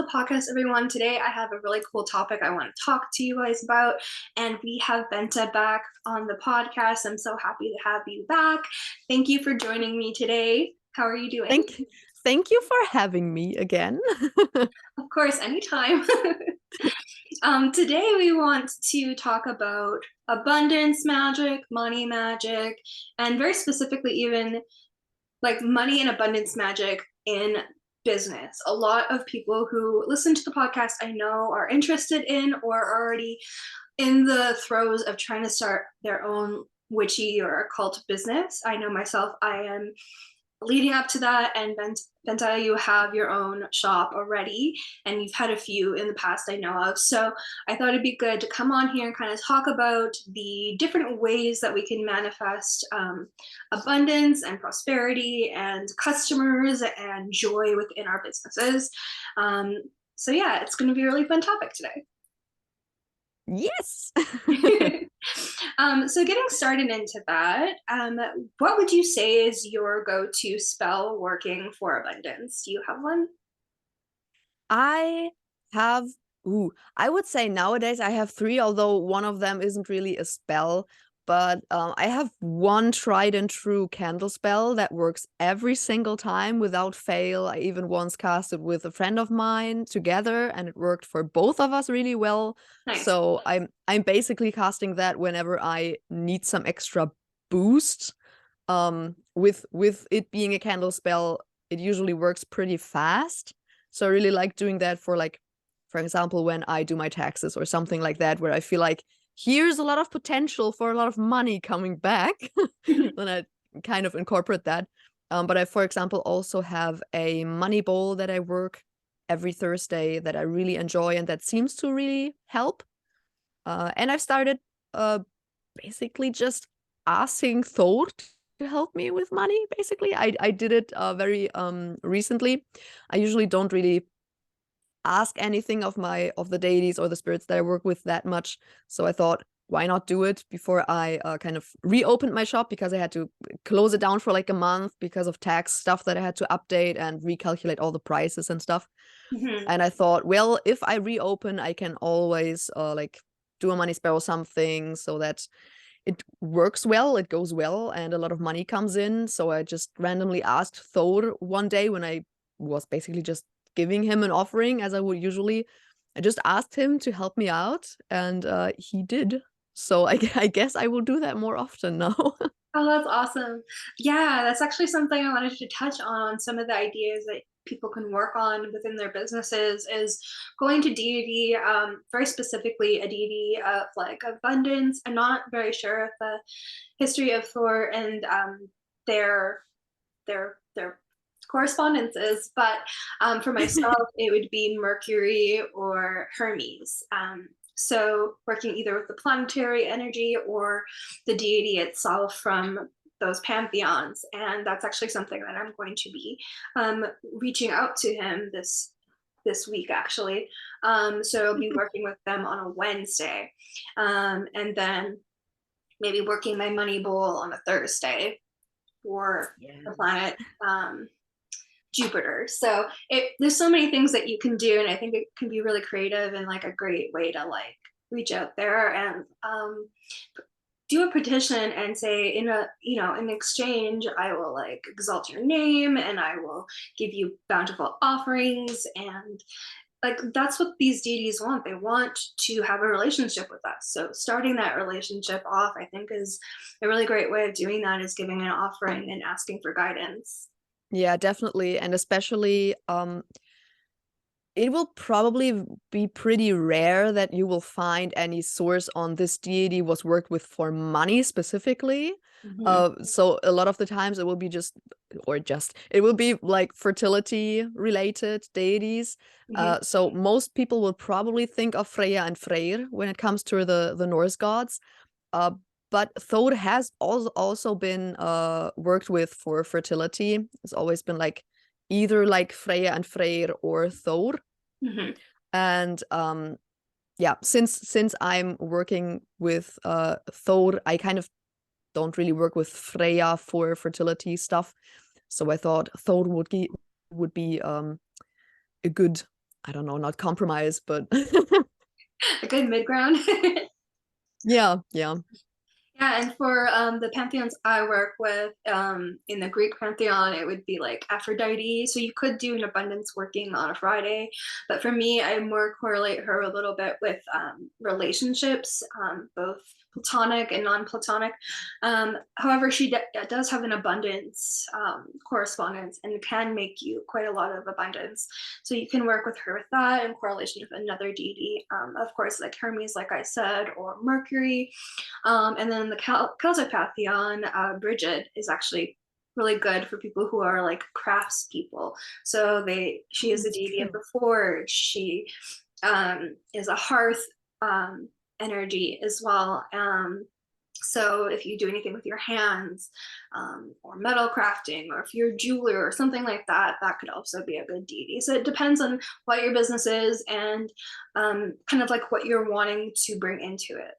the podcast, everyone. Today I have a really cool topic I want to talk to you guys about, and we have Bente back on the podcast. I'm so happy to have you back. Thank you for joining me today. How are you doing? Thank you for having me again. Of course, anytime. Today we want to talk about abundance magic, money magic, and very specifically even like money and abundance magic in business. A lot of people who listen to the podcast I know are interested in or are already in the throes of trying to start their own witchy or occult business. I know myself, I am leading up to that, and Bente, you have your own shop already, and you've had a few in the past I know of. So I thought it'd be good to come on here and kind of talk about the different ways that we can manifest abundance and prosperity and customers and joy within our businesses. So yeah, it's going to be a really fun topic today. Yes. So getting started into that, what would you say is your go-to spell working for abundance? Do you have one? I have, I would say nowadays I have three, although one of them isn't really a spell. But I have one tried and true candle spell that works every single time without fail. I even once cast it with a friend of mine together, and it worked for both of us really well. Nice. So I'm basically casting that whenever I need some extra boost. With it being a candle spell, it usually works pretty fast. So I really like doing that for, like, for example, when I do my taxes or something like that, where I feel like here's a lot of potential for a lot of money coming back. Then I kind of incorporate that. But I, for example, also have a money bowl that I work every Thursday that I really enjoy and that seems to really help. And I've started basically just asking Thor to help me with money. Basically, I did it very recently. I usually don't really ask anything of the deities or the spirits that I work with that much. So I thought, why not do it before I kind of reopened my shop, because I had to close it down for like a month because of tax stuff that I had to update and recalculate all the prices and stuff. Mm-hmm. And I thought, well, if I reopen, I can always like do a money spell or something so that it works well, it goes well, and a lot of money comes in. So I just randomly asked Thor one day when I was basically just giving him an offering as I would usually. I just asked him to help me out, and he did. So I guess I will do that more often now. Oh, that's awesome. Yeah, that's actually something I wanted to touch on. Some of the ideas that people can work on within their businesses is going to deity, very specifically a deity of like abundance. I'm not very sure of the history of Thor and their their correspondences, but for myself, it would be Mercury or Hermes. So working either with the planetary energy or the deity itself from those pantheons. And that's actually something that I'm going to be reaching out to him this week, actually. So I'll be working with them on a Wednesday. And then maybe working my money bowl on a Thursday for the planet Jupiter. So there's so many things that you can do, and I think it can be really creative and like a great way to like reach out there and do a petition and say in exchange I will like exalt your name and I will give you bountiful offerings, and like that's what these deities want. They want to have a relationship with us. So starting that relationship off, I think, is a really great way of doing that, is giving an offering and asking for guidance. Yeah, definitely. And especially, it will probably be pretty rare that you will find any source on this deity was worked with for money specifically. Mm-hmm. So a lot of the times it will be it will be like fertility related deities. Mm-hmm. So most people will probably think of Freya and Freyr when it comes to the Norse gods. But Thor has also been worked with for fertility. It's always been like either like Freya and Freyr or Thor. Mm-hmm. And yeah, since I'm working with Thor, I kind of don't really work with Freya for fertility stuff. So I thought Thor would be a good I don't know, not compromise, but A good mid ground. yeah, yeah. Yeah, and for the pantheons I work with, in the Greek pantheon, it would be like Aphrodite. So you could do an abundance working on a Friday, but for me, I more correlate her a little bit with relationships, both platonic and non-platonic. However, she does have an abundance correspondence and can make you quite a lot of abundance. So you can work with her with that in correlation with another deity, of course, like Hermes, like I said, or Mercury. And then the Celtic pantheon, Bridget is actually really good for people who are like crafts people. So she is the That's deity of true. the forge. She is a hearth energy as well. So if you do anything with your hands, or metal crafting, or if you're a jeweler or something like that, that could also be a good deity. So it depends on what your business is and kind of like what you're wanting to bring into it.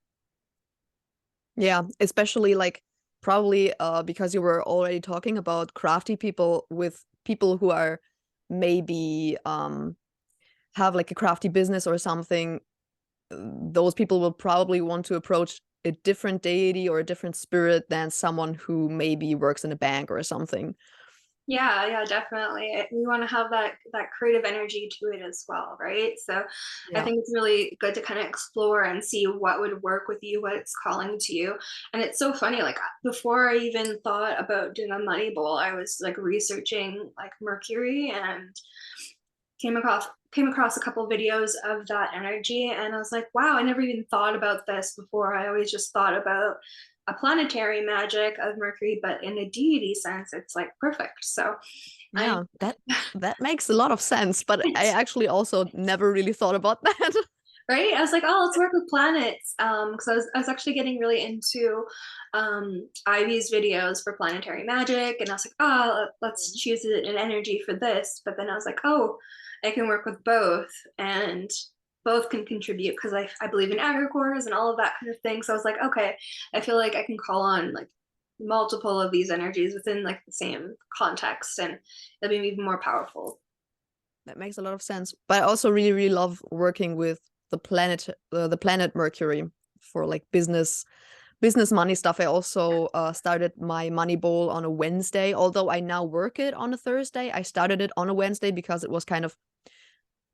Yeah, especially like probably because you were already talking about crafty people with people who are maybe have like a crafty business or something. Those people will probably want to approach a different deity or a different spirit than someone who maybe works in a bank or something. Yeah, yeah, definitely. We want to have that creative energy to it as well, right? So I Yeah. think it's really good to kind of explore and see what would work with you, what it's calling to you. And it's so funny, like before I even thought about doing a money bowl, I was like researching like Mercury and came across a couple videos of that energy, and I was like, wow, I never even thought about this before. I always just thought about a planetary magic of Mercury, but in a deity sense, it's like perfect. So I Yeah, that makes a lot of sense, but I actually also never really thought about that. right? I was like, oh, let's work with planets. Because I was actually getting really into Ivy's videos for planetary magic, and I was like, oh, let's choose an energy for this. But then I was like, oh, I can work with both, and both can contribute because I believe in aggregores and all of that kind of thing. So I was like, okay, I feel like I can call on like multiple of these energies within like the same context, and it'll be even more powerful. That makes a lot of sense. But I also really, really love working with the planet Mercury for like business money stuff. I also started my money bowl on a Wednesday, although I now work it on a Thursday. I started it on a Wednesday because it was kind of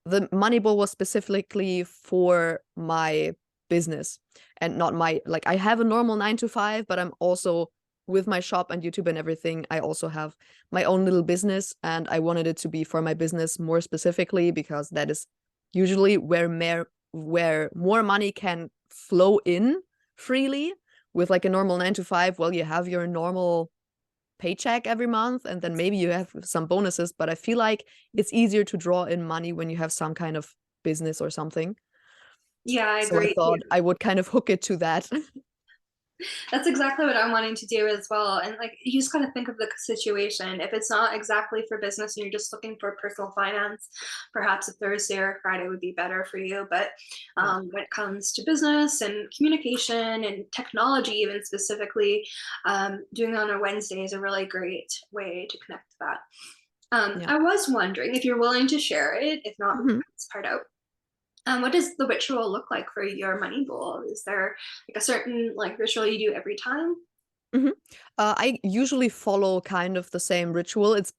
the money bowl was specifically for my business and not my like I have a normal 9 to 5, but I'm also with my shop and YouTube and everything. I also have my own little business, and I wanted it to be for my business more specifically because that is usually where more money can flow in freely. With like a normal 9 to 5, well, you have your normal paycheck every month and then maybe you have some bonuses, but I feel like it's easier to draw in money when you have some kind of business or something. Yeah, I So I agree. thought I would kind of hook it to that. That's exactly what I'm wanting to do as well. And like, you just got to think of the situation. If it's not exactly for business and you're just looking for personal finance, perhaps a Thursday or a Friday would be better for you. But Yeah. when it comes to business and communication and technology, even specifically, doing it on a Wednesday is a really great way to connect to that. Yeah. I was wondering if you're willing to share it. If not, we can Mhm. cut this part out. What does the ritual look like for your money bowl? Is there like a certain like ritual you do every time? Mhm. I usually follow kind of the same ritual. It's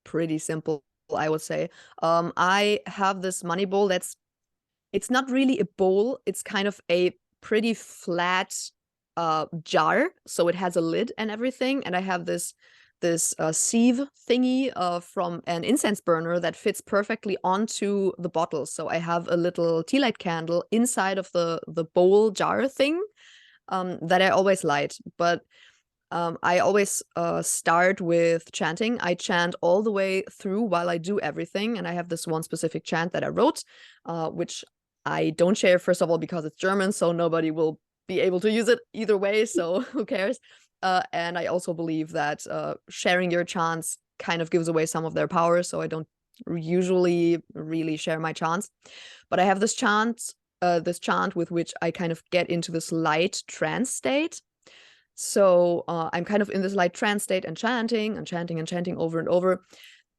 pretty simple, I would say. I have this money bowl that's it's not really a bowl, it's kind of a pretty flat jar, so it has a lid and everything, and I have this sieve thingy from an incense burner that fits perfectly onto the bottle. So I have a little tea light candle inside of the bowl jar thing that I always light. But I always start with chanting. I chant all the way through while I do everything. And I have this one specific chant that I wrote, which I don't share, first of all, because it's German, so nobody will be able to use it either way. So who cares? And I also believe that sharing your chants kind of gives away some of their power. So I don't usually really share my chants. But I have this chant with which I kind of get into this light trance state. So I'm kind of in this light trance state and chanting and chanting and chanting over and over.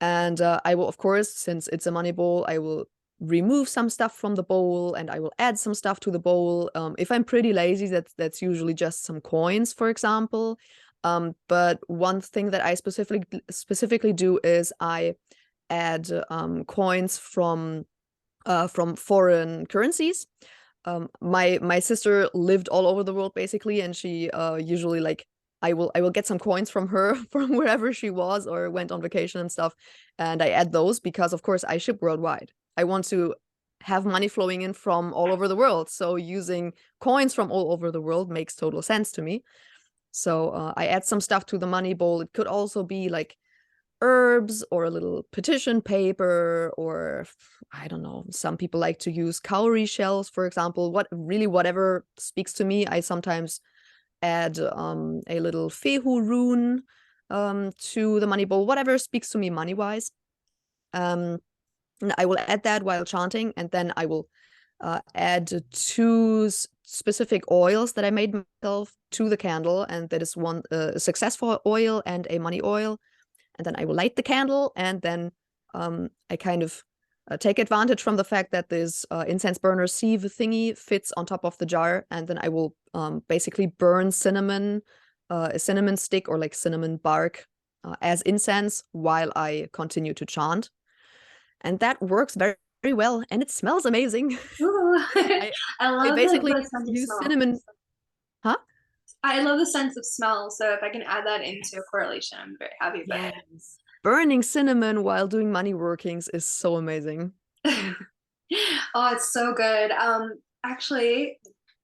And I will, of course, since it's a money bowl, I will remove some stuff from the bowl, and I will add some stuff to the bowl. If I'm pretty lazy, that's usually just some coins, for example. But one thing that I specifically do is I add coins from foreign currencies. My sister lived all over the world basically, and she usually like I will get some coins from her from wherever she was or went on vacation and stuff, and I add those because of course I ship worldwide. I want to have money flowing in from all over the world, so using coins from all over the world makes total sense to me. So I add some stuff to the money bowl. It could also be like herbs or a little petition paper, or I don't know, some people like to use cowrie shells, for example. Whatever speaks to me. I sometimes add a little fehu rune to the money bowl, whatever speaks to me money wise. And I will add that while chanting, and then I will add two specific oils that I made myself to the candle, and that is one successful oil and a money oil. And then I will light the candle, and then I kind of take advantage from the fact that this incense burner sieve thingy fits on top of the jar, and then I will basically burn cinnamon, a cinnamon stick or like cinnamon bark as incense while I continue to chant. And that works very, very well, and it smells amazing. Ooh. I, I I love basically the sense of use smell. cinnamon. Huh? I love the sense of smell, so if I can add that into a correlation, I'm very happy about it. Yes. Burning cinnamon while doing money workings is so amazing. Oh, it's so good. Actually,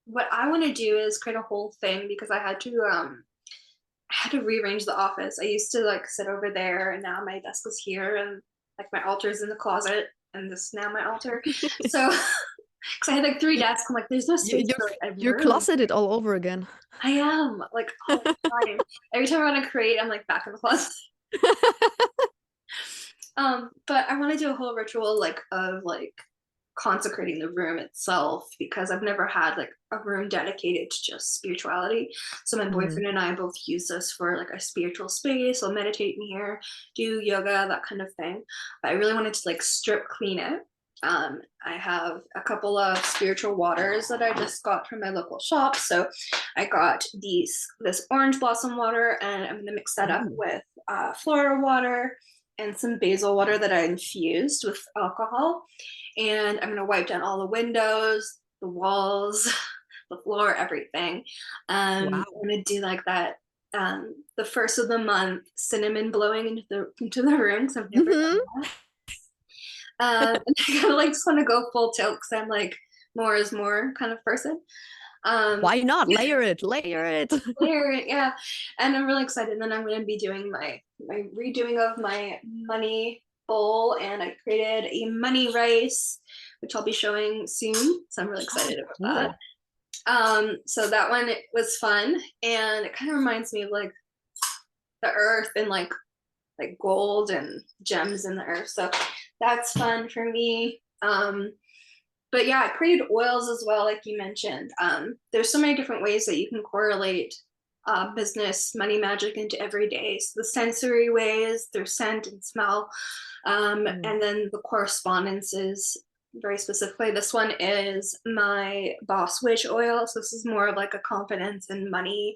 what I want to do is create a whole thing because I had to rearrange the office. I used to like sit over there, and now my desk is here, and like my altar is in the closet, and this is now my altar. So, because I had like three desks, I'm like, there's no space for like a You're room. closeted all over again. I am like all the time. Every time I want to create, I'm like back in the closet. But I want to do a whole ritual like of like consecrating the room itself because I've never had like a room dedicated to just spirituality. So my boyfriend and I both use this for like a spiritual space. I'll meditate in here, do yoga, that kind of thing. But I really wanted to like strip clean it. I have a couple of spiritual waters that I just got from my local shop. So I got this orange blossom water, and I'm gonna mix that up with flora water and some basil water that I infused with alcohol. And I'm gonna wipe down all the windows, the walls, the floor, everything. Wow. I'm gonna do like that. The first of the month, cinnamon blowing into the room because I've never done that. And I kind of like just want to go full tilt because I'm like more is more kind of person. Why not? Layer it, layer it. Yeah, and I'm really excited. And then I'm going to be doing my redoing of my money bowl, and I created a money rice, which I'll be showing soon. So I'm really excited about that. So that one was fun, and it kind of reminds me of like the earth and like gold and gems in the earth. So that's fun for me. But yeah, I created oils as well, like you mentioned. There's so many different ways that you can correlate business, money magic into everyday. So the sensory ways, there's scent and smell. And then the correspondences, very specifically. This one is my Boss Witch oil. So this is more of like a confidence and money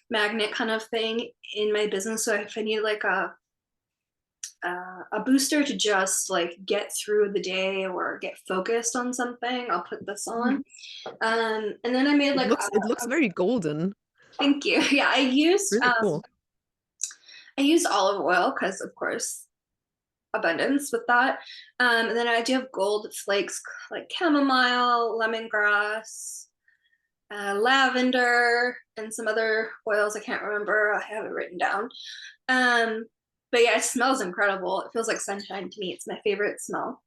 magnet kind of thing in my business. So if I need like a booster to just like get through the day or get focused on something, I'll put this on. And then I made like it looks very golden. Thank you. Yeah, I used Really cool. I used olive oil because of course abundance with that. And then I do have gold flakes like chamomile, lemongrass, lavender, and some other oils I can't remember. I have it written down. But yeah, it smells incredible. It feels like sunshine to me. It's my favorite smell.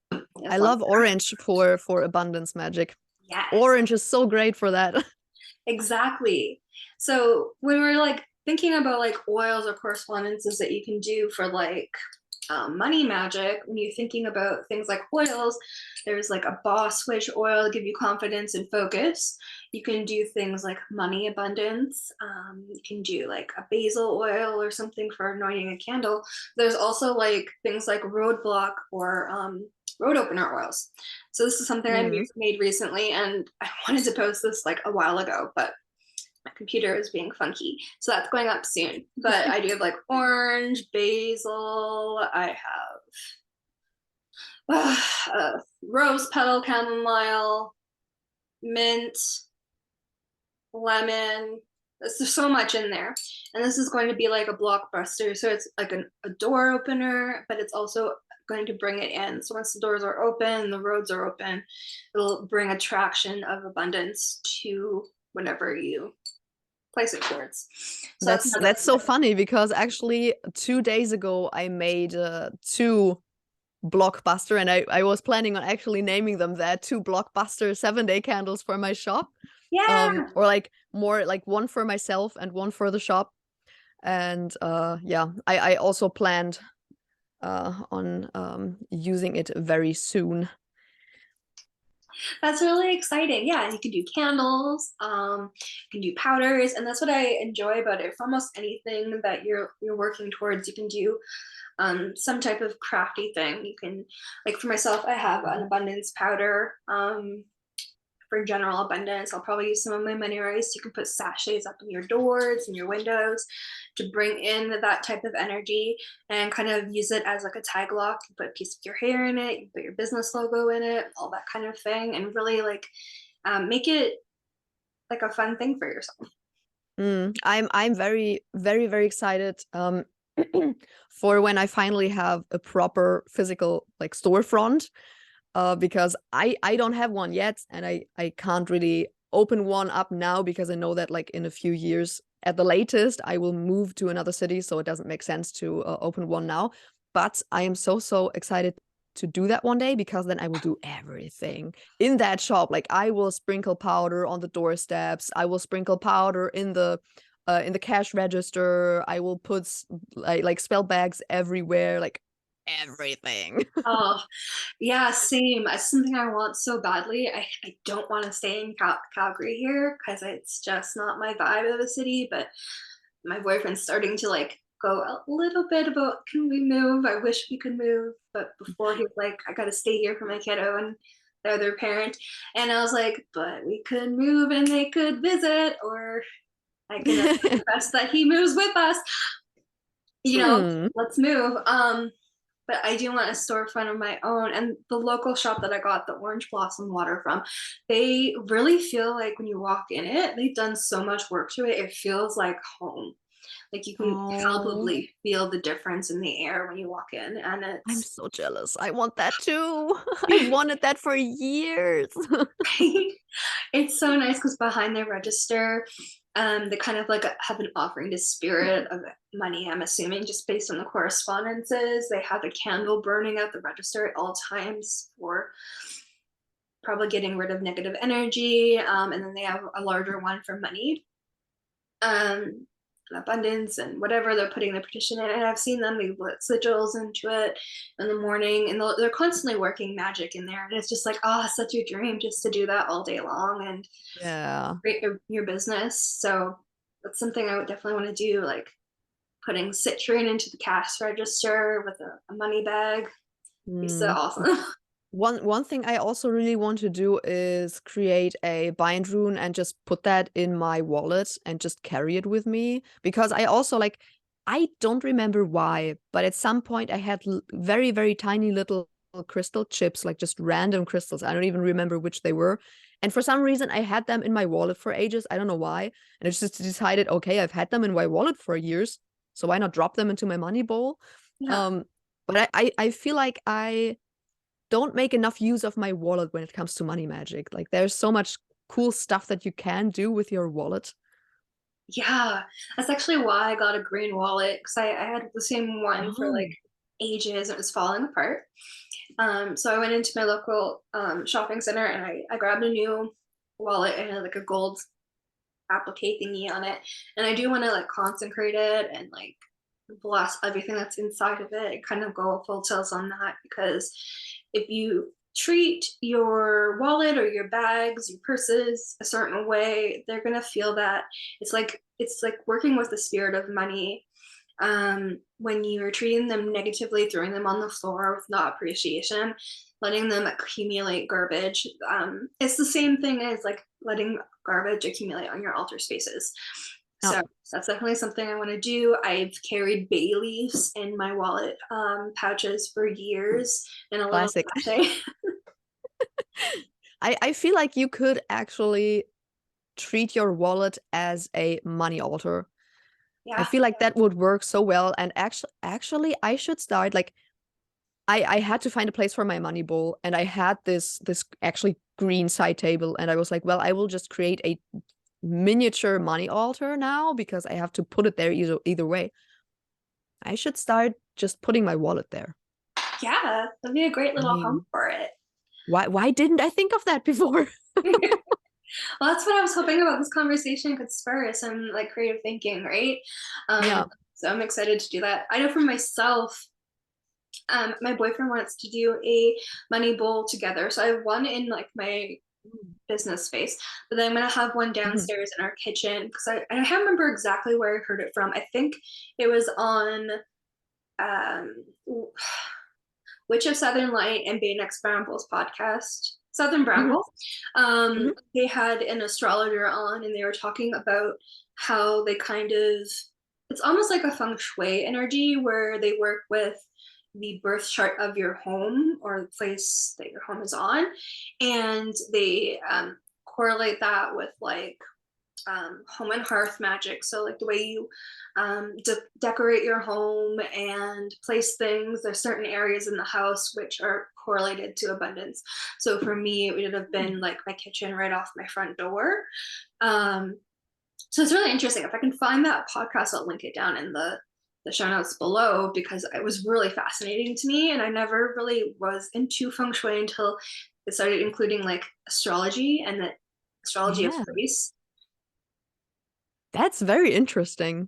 I love orange for abundance magic. Yes. Orange is so great for that. Exactly. So when we're like thinking about like oils or correspondences that you can do for like money magic, when you're thinking about things like oils, there's like a boss witch oil to give you confidence and focus. You can do things like money abundance. You can do like a basil oil or something for anointing a candle. There's also like things like roadblock or road opener oils. So this is something I made recently, and I wanted to post this like a while ago, but my computer is being funky. So that's going up soon. But I do have like orange, basil, I have rose petal chamomile, mint, lemon. There's so much in there. And this is going to be like a blockbuster. So it's like a door opener, but it's also going to bring it in. So once the doors are open, the roads are open, it'll bring attraction of abundance to whatever you place it towards. So that's so funny, because actually 2 days ago I made 2 blockbuster, and I was planning on actually naming them that, 2 blockbuster 7-day candles for my shop. Yeah. Or like more like one for myself and one for the shop. And yeah, I also planned on using it very soon. That's really exciting. Yeah, you can do candles, you can do powders, and that's what I enjoy about it. For almost anything that you're working towards, you can do some type of crafty thing. You can, like for myself, I have an abundance powder. For general abundance, I'll probably use some of my money rice. You can put sachets up in your doors and your windows to bring in that type of energy, and kind of use it as like a tag lock. You put a piece of your hair in it, you put your business logo in it, all that kind of thing, and really like make it like a fun thing for yourself. I'm very, very, very excited for when I finally have a proper physical like storefront. Because I don't have one yet, and I can't really open one up now, because I know that like in a few years at the latest I will move to another city, so it doesn't make sense to open one now. But I am so excited to do that one day, because then I will do everything in that shop. Like I will sprinkle powder on the doorsteps, I will sprinkle powder in the cash register, I will put like spell bags everywhere, like everything. Oh, yeah, same. It's something I want so badly. I don't want to stay in Calgary here because it's just not my vibe of a city. But my boyfriend's starting to like go a little bit about, can we move? I wish we could move. But before he was like, I got to stay here for my kiddo and the other parent. And I was like, but we could move and they could visit, or I can request that he moves with us. You know, let's move. But I do want a storefront of my own. And the local shop that I got the orange blossom water from, they really feel like when you walk in it, they've done so much work to it. It feels like home. Like you can palpably feel the difference in the air when you walk in. And I'm it's so jealous. I want that too. I've wanted that for years. it's so nice because behind their register, they kind of like have an offering to spirit of money, I'm assuming, just based on the correspondences. They have a candle burning at the register at all times for probably getting rid of negative energy. And then they have a larger one for money, abundance, and whatever they're putting the petition in. And I've seen them, they put sigils into it in the morning, and they're constantly working magic in there. And it's just like, oh, such a dream just to do that all day long and create your business. So that's something I would definitely want to do, like putting citrine into the cash register with a money bag. It's so awesome. One thing I also really want to do is create a bind rune and just put that in my wallet and just carry it with me, because I also like, I don't remember why, but at some point I had very, very tiny little crystal chips, like just random crystals. I don't even remember which they were. And for some reason I had them in my wallet for ages. I don't know why. And I just decided, okay, I've had them in my wallet for years, so why not drop them into my money bowl? Yeah. But I feel like I don't make enough use of my wallet when it comes to money magic. Like there's so much cool stuff that you can do with your wallet. Yeah, that's actually why I got a green wallet, because I had the same one for like ages. It was falling apart. So I went into my local shopping center, and I grabbed a new wallet, and it had like a gold applique thingy on it. And I do want to like consecrate it and like bless everything that's inside of it and kind of go full tilt on that, because if you treat your wallet or your bags, your purses a certain way, they're gonna feel that it's like working with the spirit of money. when you're treating them negatively, throwing them on the floor with no appreciation, letting them accumulate garbage. It's the same thing as like letting garbage accumulate on your altar spaces. Oh, So that's definitely something I want to do. I've carried bay leaves in my wallet pouches for years in a little classic. sachet. I feel like you could actually treat your wallet as a money altar. I Yeah. feel like that would work so well. And actually, I should start like I had to find a place for my money bowl, and I had this actually green side table, and I was like, well, I will just create a miniature money altar now because I have to put it there either way. I should start just putting my wallet there. Yeah, that'd be a great I little home mean, for it. why didn't I think of that before? Well, that's what I was hoping about this conversation could spur some like creative thinking, right? Yeah. So I'm excited to do that. I know for myself, my boyfriend wants to do a money bowl together. So I have one in like my business space, but then I'm gonna have one Mhm. downstairs in our kitchen because I can't remember exactly where I heard it from. I think it was on um, Witch of Southern Light and Baynex Brambles podcast. Southern Mhm. Bramble. Mhm. They had an astrologer on and they were talking about how they kind of, it's almost like a feng shui energy where they work with the birth chart of your home or the place that your home is on. And they correlate that with like home and hearth magic. So like the way you decorate your home and place things. There's certain areas in the house which are correlated to abundance. So for me, it would have been like my kitchen right off my front door. Um, so it's really interesting. If I can find that podcast, I'll link it down in the show notes below because it was really fascinating to me, and I never really was into feng shui until it started including like astrology and the astrology of Yeah, place. that's very interesting.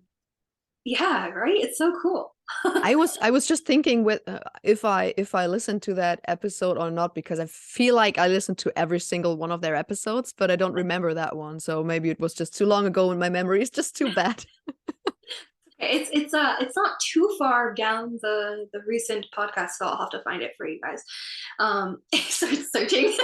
Yeah, right? It's so cool. I was just thinking with if I listened to that episode or not because I feel like I listened to every single one of their episodes, but I don't remember that one. So maybe it was just too long ago and my memory is just too bad. It's not too far down the recent podcast, so I'll have to find it for you guys. Start searching.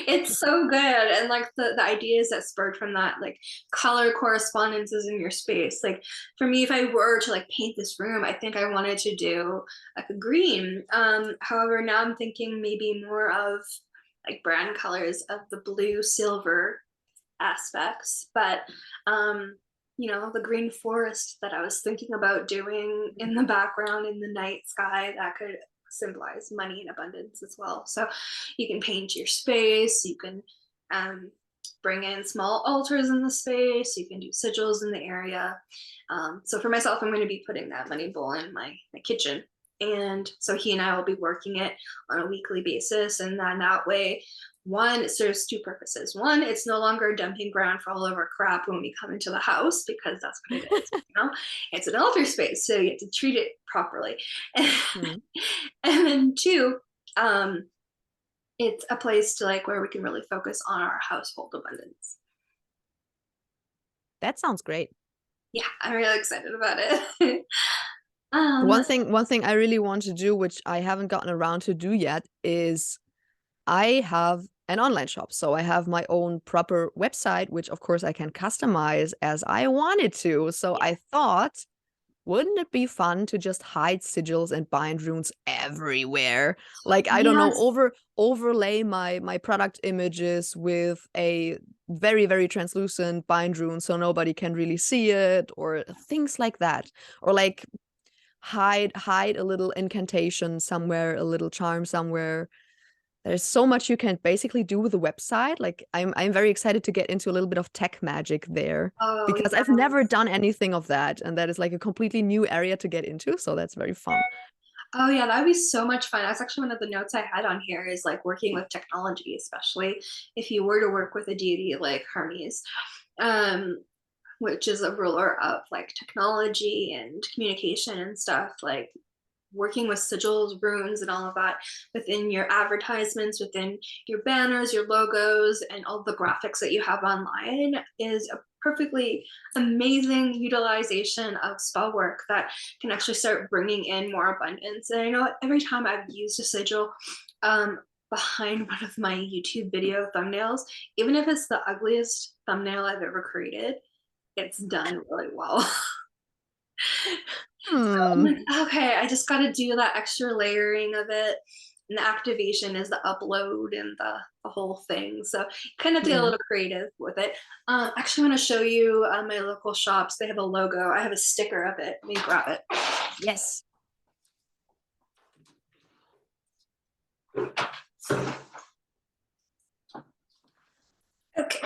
It's so good, and like the ideas that spurred from that, like color correspondences in your space. Like for me, if I were to like paint this room, I think I wanted to do like a green. However, now I'm thinking maybe more of like brand colors of the blue silver aspects, but the green forest that I was thinking about doing in the background in the night sky, that could symbolize money and abundance as well. So you can paint your space, you can bring in small altars in the space, you can do sigils in the area. So for myself, I'm going to be putting that money bowl in my kitchen. And so he and I will be working it on a weekly basis. And then that way, one, it serves two purposes. One, it's no longer a dumping ground for all of our crap when we come into the house because that's what it is. It's an altar space, so you have to treat it properly. Hmm. And then two, it's a place to like where we can really focus on our household abundance. That sounds great. Yeah, I'm really excited about it. um, One thing I really want to do, which I haven't gotten around to do yet, is I have an online shop. So I have my own proper website, which of course I can customize as I wanted to. So yeah. I thought, wouldn't it be fun to just hide sigils and bind runes everywhere? Like, I don't know, Yes. overlay my product images with a very, very translucent bind rune so nobody can really see it, or things like that. Or like hide a little incantation somewhere, a little charm somewhere. There's so much you can basically do with the website. Like I'm very excited to get into a little bit of tech magic there Oh, because I've never yes. done anything of that, and that is like a completely new area to get into. So that's very fun. Oh yeah, that would be so much fun. That's actually one of the notes I had on here is like working with technology, especially if you were to work with a deity like Hermes, um, which is a ruler of like technology and communication and stuff. Like working with sigils, runes, and all of that within your advertisements, within your banners, your logos, and all the graphics that you have online is a perfectly amazing utilization of spell work that can actually start bringing in more abundance. And I know every time I've used a sigil behind one of my YouTube video thumbnails, even if it's the ugliest thumbnail I've ever created, it's done really well. So I'm like, okay, I just got to do that extra layering of it. And the activation is the upload and the whole thing. So you kind of have to get a little creative with it. Actually, I want to show you my local shops. They have a logo. I have a sticker of it. Let me grab it. Yes. Okay.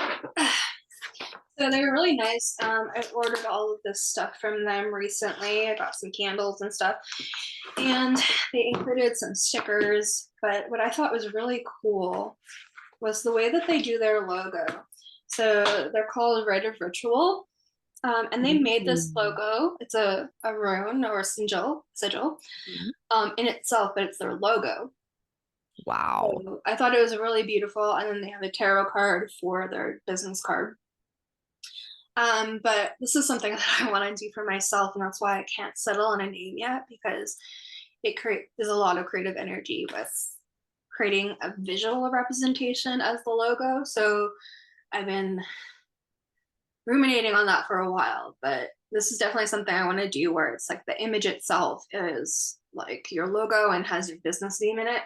So they're really nice. I ordered all of this stuff from them recently. I got some candles and stuff. And they included some stickers. But what I thought was really cool was the way that they do their logo. So they're called Rite of Ritual. And they made this logo. It's a rune or a sigil in itself, but it's their logo. Wow. So I thought it was really beautiful. And then they have a tarot card for their business card. But this is something that I want to do for myself, and that's why I can't settle on a name yet, because there's a lot of creative energy with creating a visual representation as the logo. So I've been ruminating on that for a while, but this is definitely something I want to do where it's like the image itself is like your logo and has your business name in it.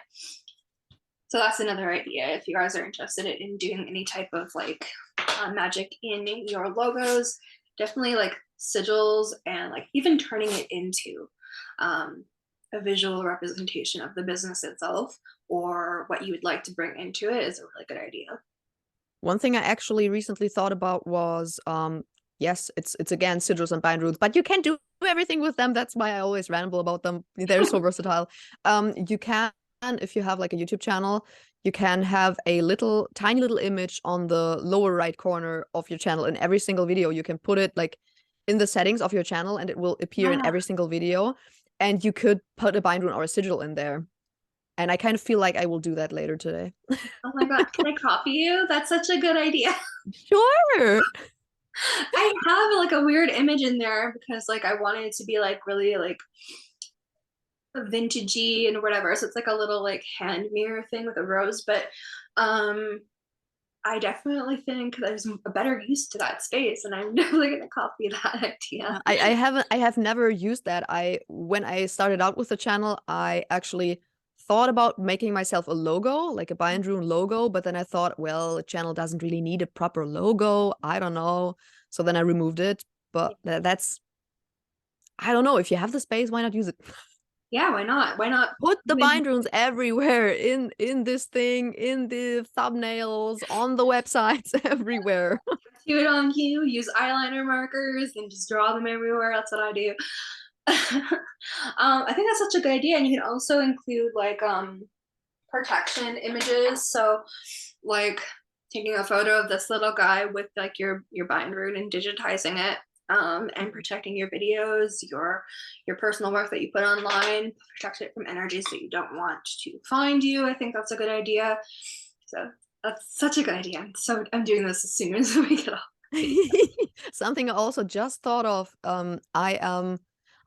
So that's another idea if you guys are interested in doing any type of like magic in your logos. Definitely like sigils, and like even turning it into a visual representation of the business itself or what you would like to bring into it is a really good idea. One thing I actually recently thought about was, yes, it's again sigils and bind runes, but you can do everything with them. That's why I always ramble about them. They're so versatile. You can, if you have like a YouTube channel, you can have a tiny little image on the lower right corner of your channel in every single video. You can put it like in the settings of your channel and it will appear in every single video. And you could put a bind rune or a sigil in there. And I kind of feel like I will do that later today. Oh my God, can I copy you? That's such a good idea. Sure. I have like a weird image in there because like I wanted it to be like really like vintagey and whatever. So it's like a little like hand mirror thing with a rose, but I definitely think there's a better use to that space, and I'm definitely gonna copy that idea. I have never used that. When I started out with the channel, I actually thought about making myself a logo, like a bind rune logo, but then I thought, well, the channel doesn't really need a proper logo. I don't know. So then I removed it. But that's, I don't know. If you have the space, why not use it? Yeah, why not? Why not Put the bind runes everywhere in this thing, in the thumbnails, on the websites, everywhere. do it on you, use eyeliner markers and just draw them everywhere. That's what I do. I think that's such a good idea. And you can also include like protection images. So like taking a photo of this little guy with like your bind rune and digitizing it, and protecting your videos, your personal work that you put online, protect it from energies that you don't want to find you. I think that's a good idea. So that's such a good idea. So I'm doing this as soon as we get off. Something I also just thought of.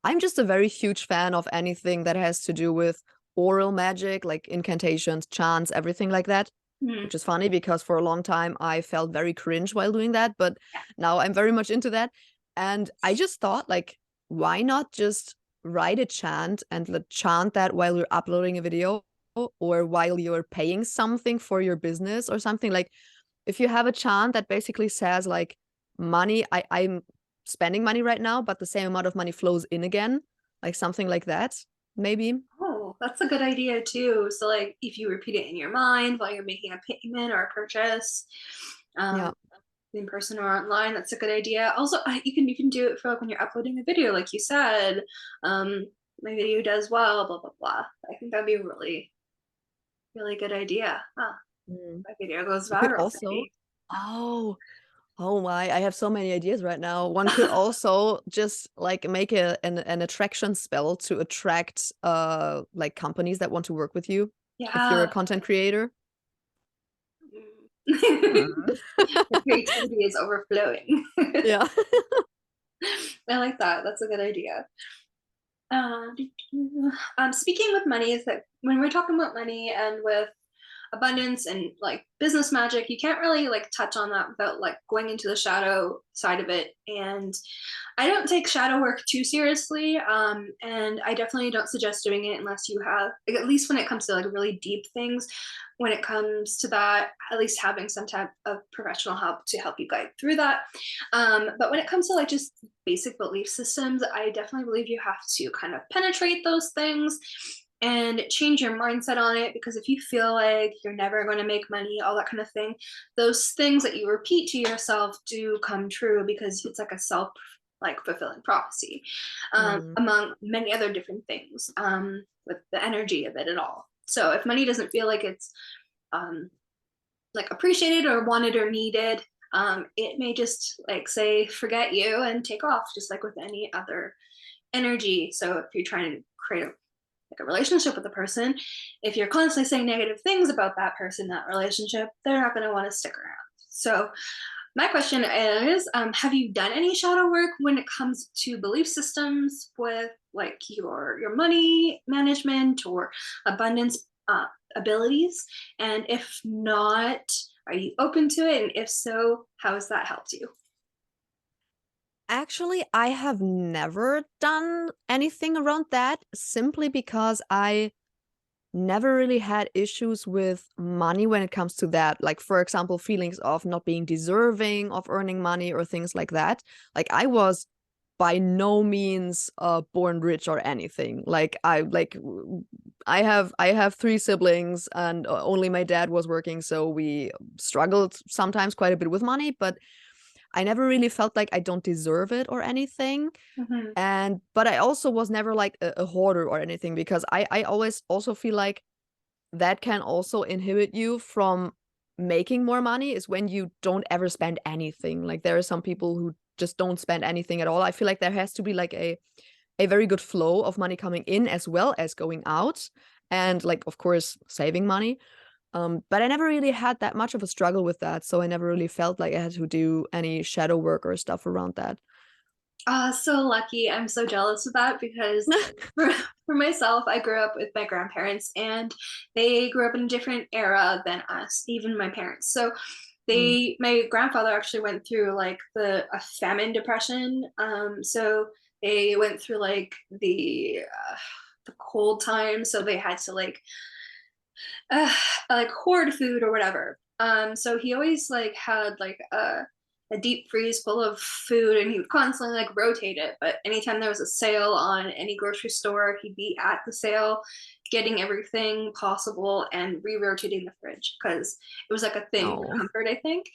I'm just a very huge fan of anything that has to do with oral magic, like incantations, chants, everything like that. Which is funny because for a long time I felt very cringe while doing that, but now I'm very much into that. And I just thought, like, why not just write a chant and chant that while you're uploading a video or while you're paying something for your business or something? Like, if you have a chant that basically says like money, I'm spending money right now, but the same amount of money flows in again, like something like that, maybe. Oh, that's a good idea too. So like if you repeat it in your mind while you're making a payment or a purchase, Yeah. in person or online, that's a good idea. Also, you can do it for like when you're uploading a video, like you said. My video does well, blah blah blah. I think that'd be a really, really good idea. Huh. My video goes You could viral. also, oh my, I have so many ideas right now. One could also just like make an attraction spell to attract like companies that want to work with you if you're a Yeah. content creator. Mm. The creativity is overflowing. Yeah. I like that. That's a good idea. Uh, Speaking with money, is that when we're talking about money and with abundance and like business magic, you can't really like touch on that without like going into the shadow side of it. And I don't take shadow work too seriously, and I definitely don't suggest doing it unless you have, like, at least when it comes to like really deep things, when it comes to that, at least having some type of professional help to help you guide through that. But when it comes to like just basic belief systems, I definitely believe you have to kind of penetrate those things and change your mindset on it, because if you feel like you're never going to make money, all that kind of thing, those things that you repeat to yourself do come true, because it's like a self like fulfilling prophecy, Mm. among many other different things, with the energy of it at all. So if money doesn't feel like it's um, like appreciated or wanted or needed, it may just like say forget you and take off, just like with any other energy. So if you're trying to create like a relationship with a person, if you're constantly saying negative things about that person, that relationship, they're not going to want to stick around. So my question is, have you done any shadow work when it comes to belief systems with like your money management or abundance abilities? And if not, are you open to it? And if so, how has that helped you? Actually, I have never done anything around that simply because I never really had issues with money when it comes to that. Like, for example, feelings of not being deserving of earning money or things like that. Like, I was by no means born rich or anything. I have three siblings and only my dad was working, so we struggled sometimes quite a bit with money, but I never really felt like I don't deserve it or anything. Mm-hmm. And but I also was never like a hoarder or anything, because I always also feel like that can also inhibit you from making more money, is when you don't ever spend anything. Like, there are some people who just don't spend anything at all. I feel like there has to be like a very good flow of money coming in as well as going out, and like, of course, saving money. But I never really had that much of a struggle with that, so I never really felt like I had to do any shadow work or stuff around that. So lucky. I'm so jealous of that, because for, for myself, I grew up with my grandparents and they grew up in a different era than us, even my parents. So Mm. my grandfather actually went through like a famine depression. So they went through like the cold time. So they had to uh, like hoard food or whatever. So he always like had like a deep freeze full of food, and he would constantly like rotate it. But anytime there was a sale on any grocery store, he'd be at the sale, getting everything possible and re-rotating the fridge, because it was like a thing for Oh. comfort, I think.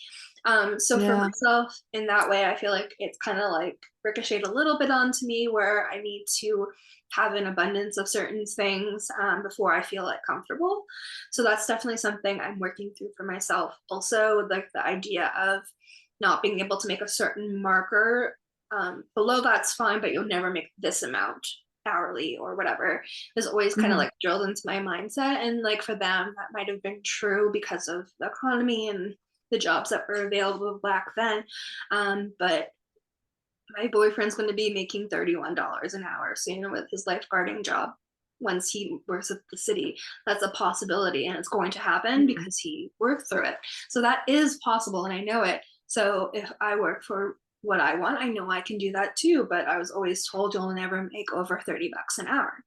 So for Yeah. myself, in that way, I feel like it's kind of like ricocheted a little bit onto me, where I need to have an abundance of certain things before I feel like comfortable. So that's definitely something I'm working through for myself. Also, like the idea of not being able to make a certain marker below that's fine, but you'll never make this amount hourly or whatever, is always kind of Mhm. like drilled into my mindset. And like for them, that might have been true because of the economy and the jobs that were available back then. But my boyfriend's going to be making $31 an hour soon with his lifeguarding job once he works at the city. That's a possibility, and it's going to happen Mhm. because he worked through it. So that is possible, and I know it. So if I work for what I want, I know I can do that too. But I was always told you'll never make over $30 an hour.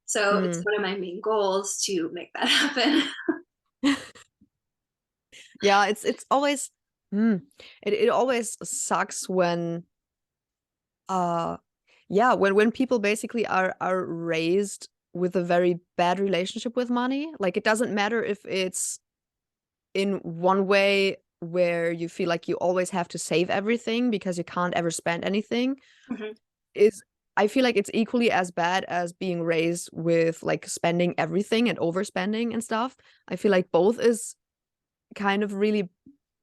So it's Mm. one of my main goals to make that happen. Yeah, it's always mm, it always sucks when uh yeah, when people basically are raised with a very bad relationship with money. Like, it doesn't matter if it's in one way where you feel like you always have to save everything because you can't ever spend anything, Mhm. is I feel like it's equally as bad as being raised with like spending everything and overspending and stuff. I feel like both is kind of really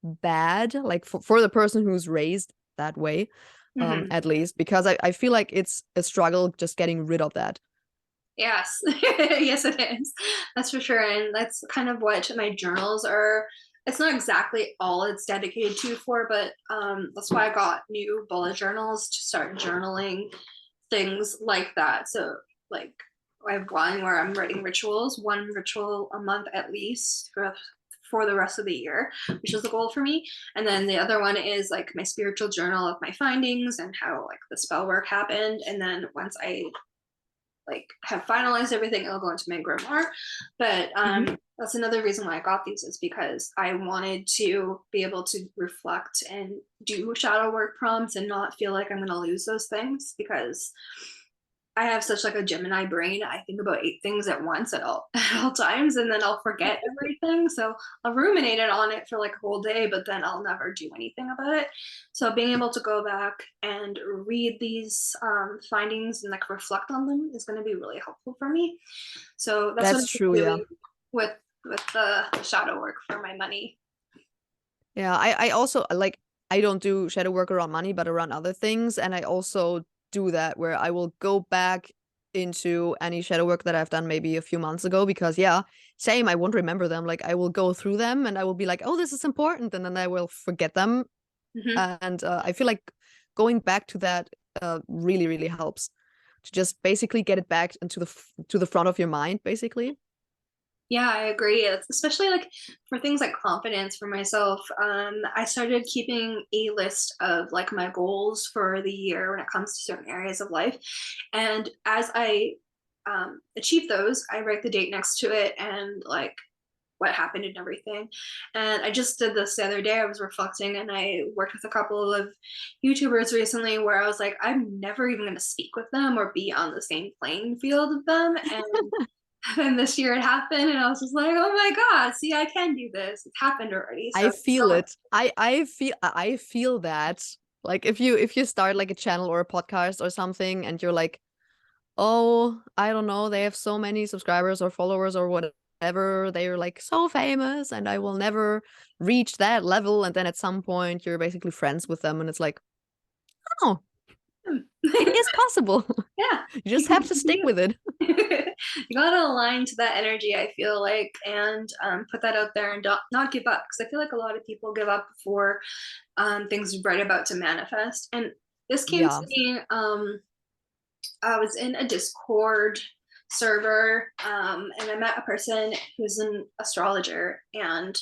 bad, like for the person who's raised that way, Mhm. at least, because I feel like it's a struggle just getting rid of that. Yes, yes, it is. That's for sure. And that's kind of what my journals are it's not exactly all it's dedicated to for, but that's why I got new bullet journals to start journaling things like that. So like I have one where I'm writing rituals, one ritual a month at least for the rest of the year, which is the goal for me. And then the other one is like my spiritual journal of my findings and how like the spell work happened. And then once I like have finalized everything, it'll go into my grimoire. But that's another reason why I got these, is because I wanted to be able to reflect and do shadow work prompts and not feel like I'm going to lose those things, because I have such like a Gemini brain. I think about 8 things at once at all times, and then I'll forget everything. So I'll ruminate it on it for like a whole day, but then I'll never do anything about it. So being able to go back and read these findings and like reflect on them is going to be really helpful for me. So that's what That's I'm true, yeah. doing with the shadow work for my money. Yeah, I also like, I don't do shadow work around money, but around other things. And I also do that where I will go back into any shadow work that I've done maybe a few months ago, because yeah, same, I won't remember them. Like I will go through them and I will be like, oh, this is important, and then I will forget them. And I feel like going back to that really, really helps to just basically get it back into the front of your mind, basically. Yeah, I agree. It's especially like for things like confidence for myself. I started keeping a list of like my goals for the year when it comes to certain areas of life. And as I achieve those, I write the date next to it and like what happened and everything. And I just did this the other day. I was reflecting and I worked with a couple of YouTubers recently where I was like, I'm never even going to speak with them or be on the same playing field of them. And this year it happened and I was just like, oh my god, see, I can do this. It's happened already. I So feel it. I feel that. Like if you start like a channel or a podcast or something and you're like, oh, I don't know, they have so many subscribers or followers or whatever, they're like so famous and I will never reach that level, and then at some point you're basically friends with them and it's like, oh, it is possible. yeah, You just have to stick with it. you gotta align to that energy, I feel like, and put that out there and not give up, because I feel like a lot of people give up before things are right about to manifest. And this came to Yeah. me, I was in a Discord server and I met a person who's an astrologer and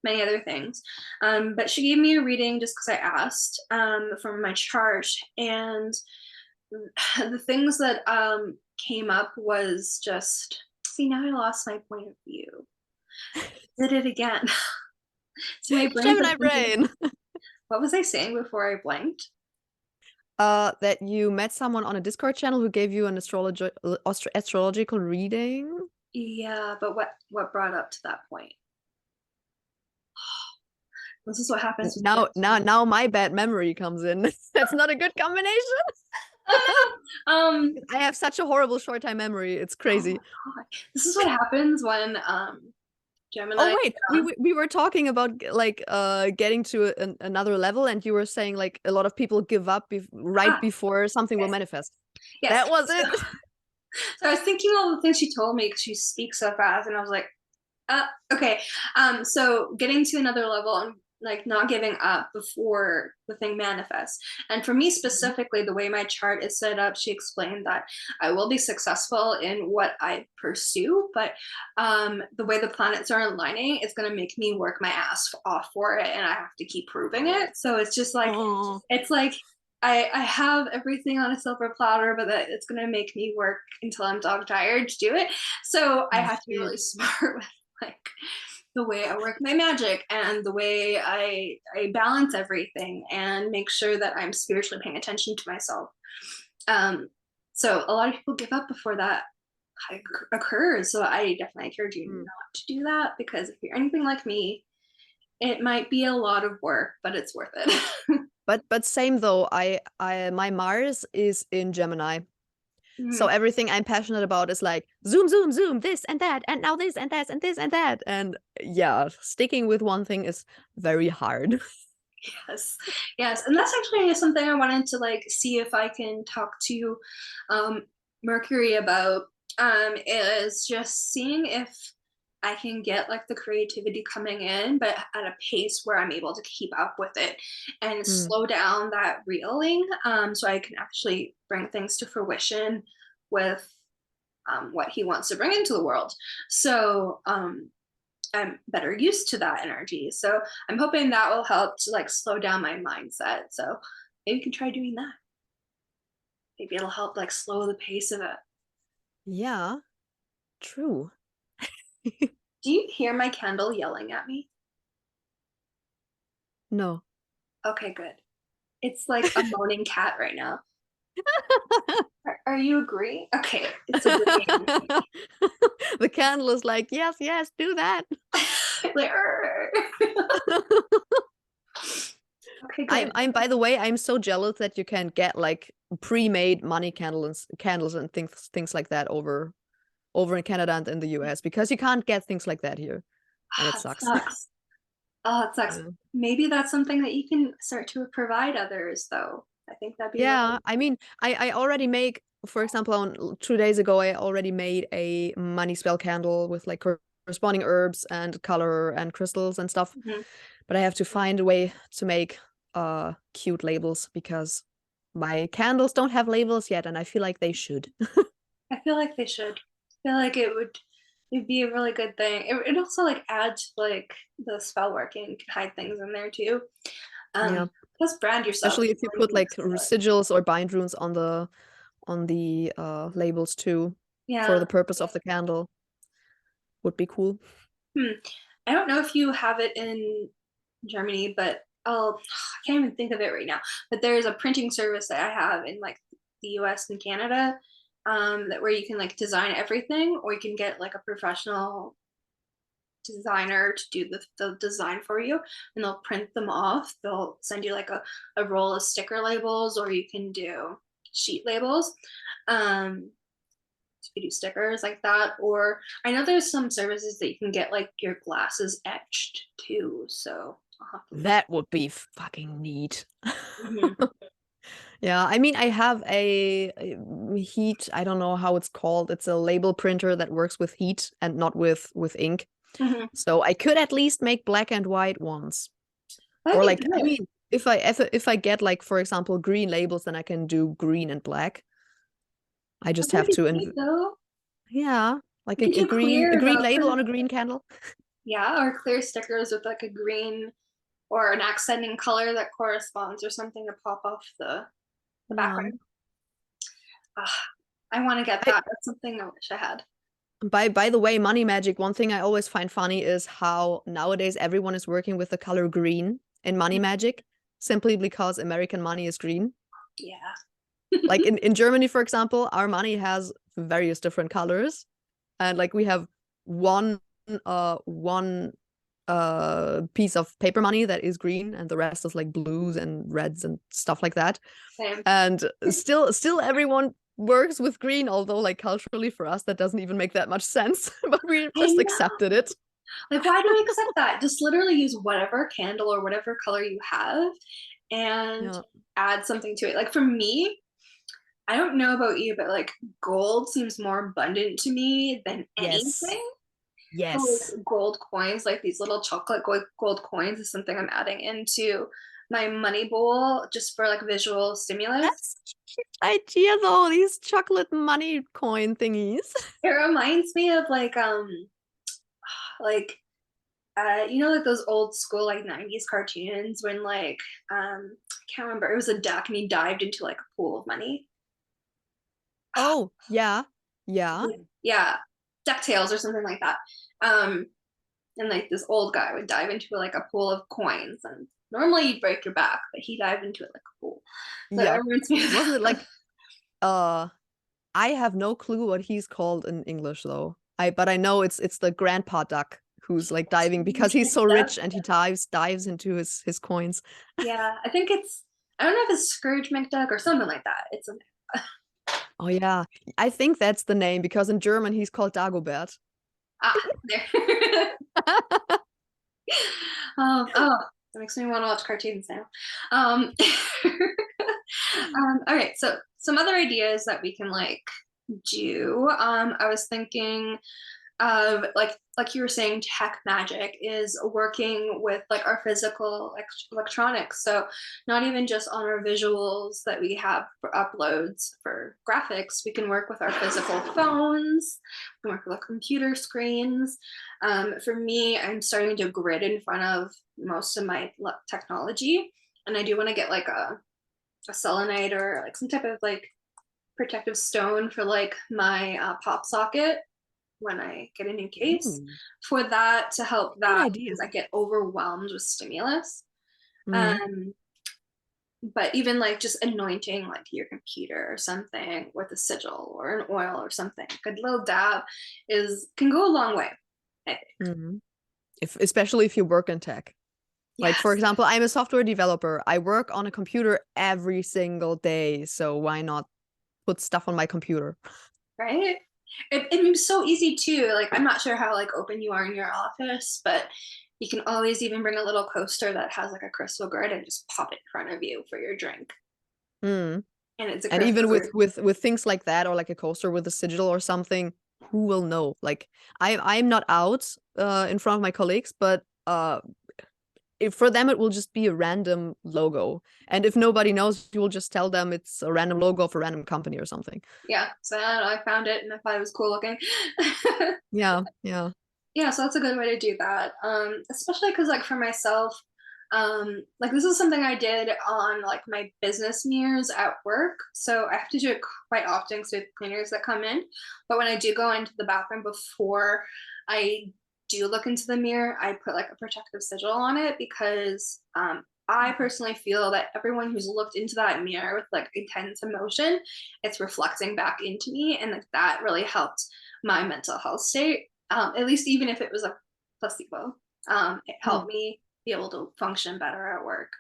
many other things. But she gave me a reading just because I asked from my chart. And the things that came up was just, see, now I lost my point of view. Did it again. See, my brain's Gemini brain. what was I saying before I blanked? That you met someone on a Discord channel who gave you an astrological reading. Yeah, but what brought up to that point? This is what happens with Now my bad memory comes in. That's not a good combination. oh no. I have such a horrible short-time memory. It's crazy. Oh this is what happens when Gemini. Oh wait, we were talking about like getting to another level, and you were saying like a lot of people give up right before something will manifest. Yes. That was it. So I was thinking all the things she told me because she speaks so fast, and I was like, okay. So getting to another level and like not giving up before the thing manifests. And for me specifically, the way my chart is set up, she explained that I will be successful in what I pursue, but the way the planets are aligning, it's going to make me work my ass off for it, and I have to keep proving it. So it's just like, it's like I have everything on a silver platter, but that it's going to make me work until I'm dog tired to do it. So I have to be really smart with like the way I work my magic and the way I balance everything and make sure that I'm spiritually paying attention to myself. So a lot of people give up before that occurs. So I definitely encourage you not to do that, because if you're anything like me, it might be a lot of work, but it's worth it. But same though, I my Mars is in Gemini. So everything I'm passionate about is like zoom, zoom, zoom, this and that, and now this and that and this and that. And yeah, sticking with one thing is very hard. Yes, and that's actually something I wanted to like see if I can talk to Mercury about, is just seeing if I can get like the creativity coming in, but at a pace where I'm able to keep up with it and Mm. slow down that reeling, so I can actually bring things to fruition with what he wants to bring into the world. So I'm better used to that energy. So I'm hoping that will help to like slow down my mindset. So maybe you can try doing that. Maybe it'll help like slow the pace of it. Yeah, true. Do you hear my candle yelling at me? No. Okay, good. It's like a moaning cat right now. Are you agreeing? Okay, it's agreeing. The candle is like, yes, yes, do that. Like, "Arr." Okay, good. I'm by the way, I'm so jealous that you can get like pre-made money candles and things like that over in Canada and in the US, because you can't get things like that here. And it It sucks. sucks. Oh, it sucks. Yeah. Maybe that's something that you can start to provide others, though. I think that'd be Yeah, really I mean, I already make, for example, on 2 days ago, I already made a money spell candle with like corresponding herbs and color and crystals and stuff. Mhm. But I have to find a way to make cute labels, because my candles don't have labels yet, and I feel like they should. I feel like they should. I feel like it'd be a really good thing. It also like adds like the spell working. You can hide things in there too. Yeah, Plus brand yourself. especially if you put like sigils or bind runes on the labels too, for Yeah. the purpose of the candle, would be cool. I don't know if you have it in Germany, but I can't even think of it right now. But there's a printing service that I have in like the US and Canada, that where you can like design everything, or you can get like a professional designer to do the design for you, and they'll print them off. They'll send you like a roll of sticker labels, or you can do sheet labels. Um, you do stickers like that, or I know there's some services that you can get like your glasses etched too. So I'll have to look. That would be fucking neat. Mhm. Yeah, I mean, I have heat, I don't know how it's called. It's a label printer that works with heat and not with ink. Mhm. So I could at least make black and white ones. That'd Or be like, I good. mean, if I get like, for example, green labels, then I can do green and black. I That just would have be to sweet though. yeah, like You could a do green label on a green candle. yeah, or clear stickers with like a green or an accenting color that corresponds or something to pop off the Yeah. background. Ah, I want to get I, that. That's something I wish I had. by the way, money magic, one thing I always find funny is how nowadays everyone is working with the color green in money magic, simply because American money is green. Yeah. Like in Germany, for example, our money has various different colors. And like we have one one piece of paper money that is green, and the rest is like blues and reds and stuff like that. Same. And still everyone works with green, although like culturally for us that doesn't even make that much sense. But we I just know. accepted it. Like, why do we accept that? Just literally use whatever candle or whatever color you have and Yeah. add something to it. Like, for me, I don't know about you, but like gold seems more abundant to me than Yes. anything. So, Yes. like, gold coins, like these little chocolate gold coins, is something I'm adding into my money bowl just for like visual stimulus. That's such a cute idea though, these chocolate money coin thingies. It reminds me of like you know, like those old school like 90s cartoons when like I can't remember, it was a duck and he dived into like a pool of money. Oh, yeah. Yeah. Yeah, DuckTales or something like that. um and like this old guy would dive into like a pool of coins, and normally you'd break your back, but he dived into it like a pool. So it Yeah. reminds me of Wasn't it that. like I have no clue what he's called in English though. But I know it's the grandpa duck who's like diving because he's so rich and he dives into his coins. Yeah, I think it's, I don't know if it's Scrooge McDuck or something like that. It's a Oh yeah. I think that's the name, because in German he's called Dogo Bird. there. Oh, that makes me want to watch cartoons now. All right, so some other ideas that we can like do. I was thinking Like you were saying, tech magic is working with like our physical electronics. So not even just on our visuals that we have for uploads for graphics, we can work with our physical phones, we can work with our computer screens. For me, I'm starting to grid in front of most of my technology, and I do want to get like a selenite or like some type of like protective stone for like my pop socket when I get a new case, Mm, for that to help good that idea. because I get overwhelmed with stimulus. Mm. Um, but even like just anointing like your computer or something with a sigil or an oil or something, a little dab is can go a long way, I think. Mhm. Especially if you work in tech. Like, for Yes, example, I'm a software developer. I work on a computer every single day, so why not put stuff on my computer? right? It's so easy too. Like I'm not sure how like open you are in your office, but you can always even bring a little coaster that has like a crystal grid and just pop it in front of you for your drink. Mm. And it's a And crystal even with grid. with things like that, or like a coaster with a sigil or something, who will know? Like, I'm not out in front of my colleagues, but if for them it will just be a random logo. And if nobody knows, you will just tell them it's a random logo of a random company or something. Yeah, so I don't know, I found it and I thought it was cool looking. Yeah, yeah. Yeah, so that's a good way to do that. Especially because like for myself, like this is something I did on like my business mirrors at work. So I have to do it quite often because we have cleaners that come in. But when I do go into the bathroom before I do look into the mirror, I put like a protective sigil on it because I personally feel that everyone who's looked into that mirror with like intense emotion, it's reflecting back into me, and like that really helped my mental health state. At least even if it was a placebo, it Mm, helped me be able to function better at work.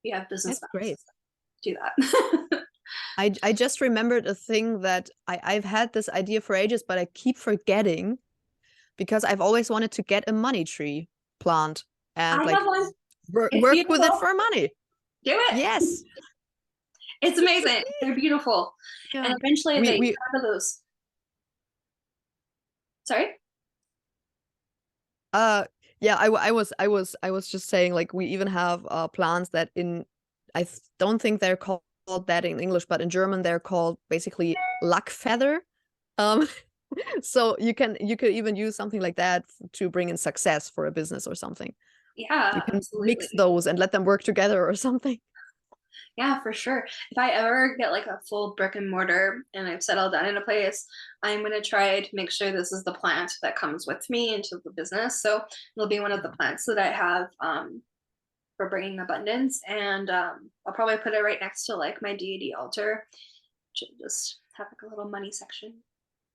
We have business that's great. medicines that do that. I just remembered a thing that I've had this idea for ages, but I keep forgetting because I've always wanted to get a money tree plant and I have like one. It's work with it beautiful. for money. Do it. Yes. It's amazing. They're beautiful. Yeah. And eventually they We have those. Sorry? uh yeah, I was just saying like we even have plants that in don't think they're called that in English, but in German they're called basically luck feather. Um so you could even use something like that to bring in success for a business or something. You Yeah, can mix absolutely. those and let them work together or something. Yeah, for sure. If I ever get like a full brick and mortar and I've settled down in a place, I'm going to try to make sure this is the plant that comes with me into the business. So it'll be one of the plants that I have for bringing abundance. And I'll probably put it right next to like my deity altar. Should just have like a little money section.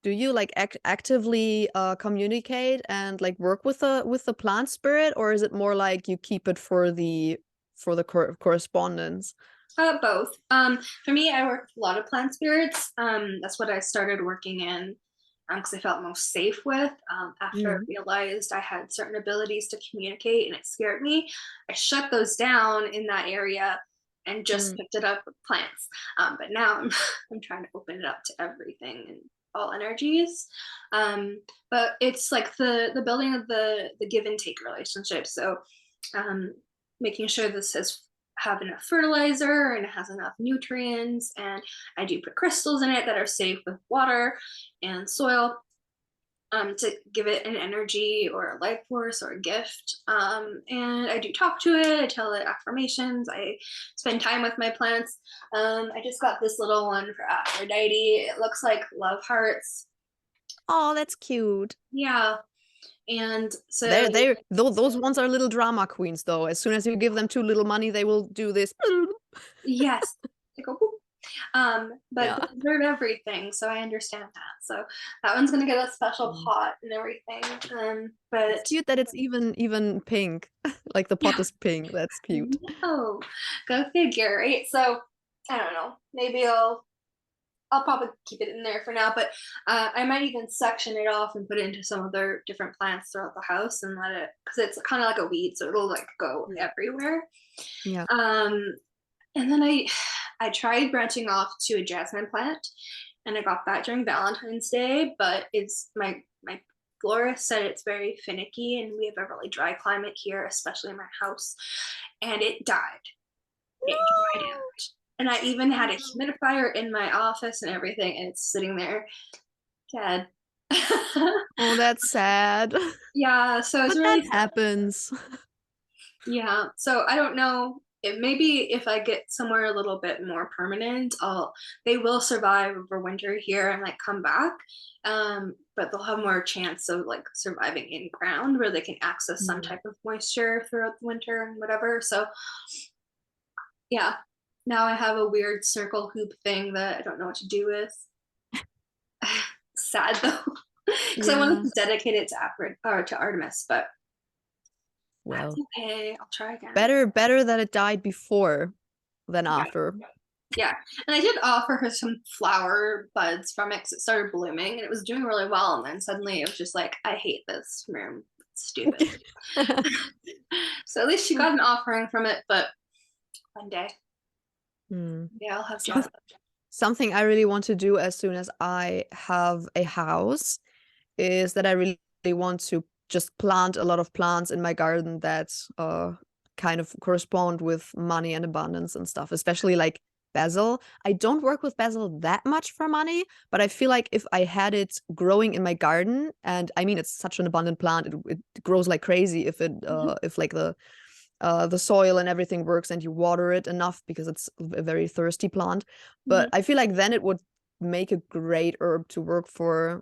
Do you like actively communicate and like work with the plant spirit, or is it more like you keep it for the correspondence? Both. For me, I work with a lot of plant spirits. That's what I started working in because I felt most safe with. After I Mm. realized I had certain abilities to communicate and it scared me, I shut those down in that area and just Mm. picked it up with plants. But now I'm, I'm trying to open it up to everything and all energies. But it's like the building of the give and take relationship. So um, making sure this has have enough fertilizer and it has enough nutrients, and I do put crystals in it that are safe with water and soil, to give it an energy or a life force or a gift. And I do talk to it, I tell it affirmations, I spend time with my plants. I just got this little one for Aphrodite. It looks like love hearts. Oh, that's cute. Yeah. And so They're those ones are little drama queens though. As soon as you give them too little money, they will do this. yes, they go boop. But Yeah. they deserve everything, so I understand that. So that one's gonna get a special Mm. pot and everything. It's But cute that it's even pink. Like the pot yeah, is pink. That's cute. no, go figure, right? So I don't know. Maybe I'll probably keep it in there for now, but I might even section it off and put it into some other different plants throughout the house and let it, because it's kind of like a weed, so it'll like go Mm. everywhere. Yeah. Um, and then I tried branching off to a jasmine plant, and I got that during Valentine's Day, but it's my florist said it's very finicky, and we have a really dry climate here, especially in my house, and it died. It dried No. out. And I even had a humidifier in my office and everything, and it's sitting there dead. Oh, that's sad. Yeah, so it's But really that sad. happens. Yeah, so I don't know. It maybe if I get somewhere a little bit more permanent, they will survive over winter here and like come back. But they'll have more chance of like surviving in ground where they can access some Mm. type of moisture throughout the winter and whatever. So yeah, now I have a weird circle hoop thing that I don't know what to do with. Sad though, because I wanted Yeah. to dedicate it to or to Artemis, but that's Well, okay. I'll try again. better that it died before than Yeah. after. Yeah, and I did offer her some flower buds from it because it started blooming and it was doing really well. And then suddenly it was just like, I hate this room. It's stupid. So at least she got an offering from it, but one day, Hmm. yeah, I'll have joy. Some- Something I really want to do as soon as I have a house is that I really want to just plant a lot of plants in my garden that kind of correspond with money and abundance and stuff, especially like basil. I don't work with basil that much for money, but I feel like if I had it growing in my garden, and I mean it's such an abundant plant, it grows like crazy if Mhm, if like the soil and everything works and you water it enough because it's a very thirsty plant. mhm, But I feel like then it would make a great herb to work for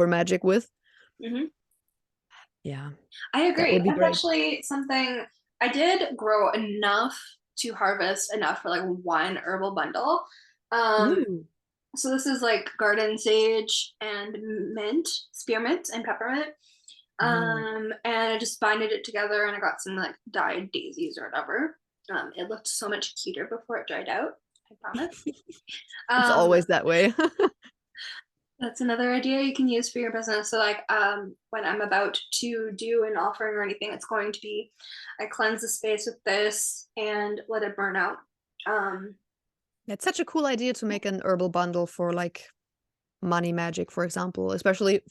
magic with. mhm. Yeah, I that agree. would be That's great. actually something I did grow enough to harvest enough for like one herbal bundle. Um, Ooh. so this is like garden sage and mint, spearmint and peppermint. Mm. And I just binded it together and I got some like dyed daisies or whatever. It looked so much cuter before it dried out, I promise. It's Um, always that way. that's another idea you can use for your business. So like when I'm about to do an offering or anything, it's going to be I cleanse the space with this and let it burn out. Um, It's such a cool idea to make an herbal bundle for like money magic, for example. Especially,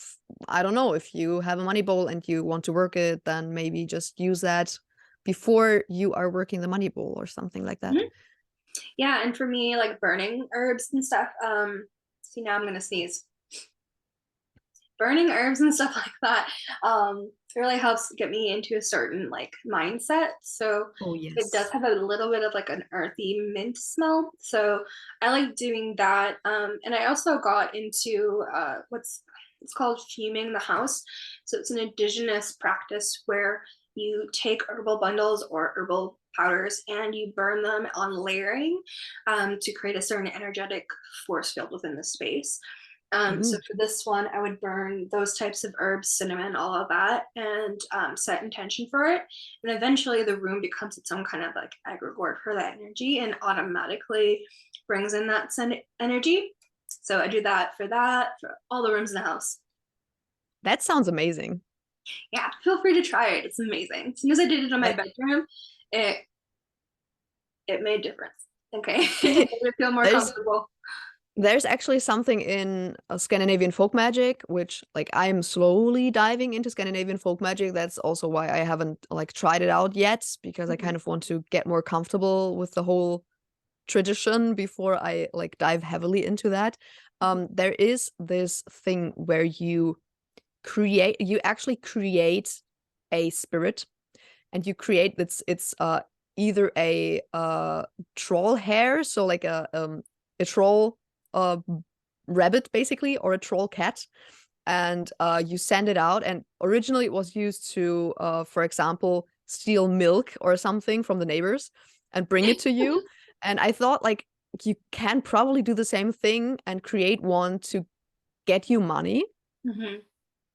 I don't know, if you have a money bowl and you want to work it, then maybe just use that before you are working the money bowl or something like that. mhm. Yeah, and for me, like burning herbs and stuff. See now I'm gonna sneeze. Burning herbs and stuff like that really helps get me into a certain like mindset. So Oh, it does yes. have a little bit of like an earthy mint smell. So I like doing that. And I also got into what's it's called fuming the house. So it's an indigenous practice where you take herbal bundles or herbal powders and you burn them on layering to create a certain energetic force field within the space. So Ooh. for this one, I would burn those types of herbs, cinnamon, all of that, and set intention for it. And eventually the room becomes its own kind of like egregore for that energy and automatically brings in that energy. So I do that for all the rooms in the house. That sounds amazing. Yeah, feel free to try it. It's amazing. As soon as I did it in my That bedroom, it it made a difference. Okay. It made me feel more there's comfortable. there's actually something in Scandinavian folk magic, which like I'm slowly diving into Scandinavian folk magic. That's also why I haven't like tried it out yet, because I Mhm, kind of want to get more comfortable with the whole tradition before I like dive heavily into that. mhm, There is this thing where you actually create a spirit, and you create it's either a troll hair, so like a troll uh rabbit basically, or a troll cat, and you send it out. And originally it was used to for example steal milk or something from the neighbors and bring it to you. And I thought like you can probably do the same thing and create one to get you money. mhm.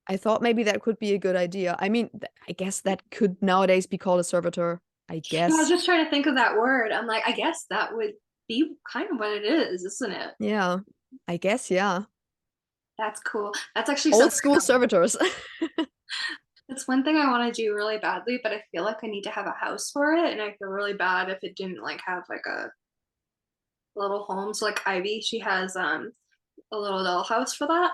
I thought maybe that could be a good idea. I mean, I guess that could nowadays be called a servitor, I Yeah, I was guess. just trying to think of that word. I'm like, I guess that would be kind of what it is, isn't it? Yeah, I guess, yeah. That's cool. That's actually Old something. school servitors. It's one thing I want to do really badly, but I feel like I need to have a house for it, and I feel really bad if it didn't like have like a little homes. Like Ivy, she has a little dollhouse for that.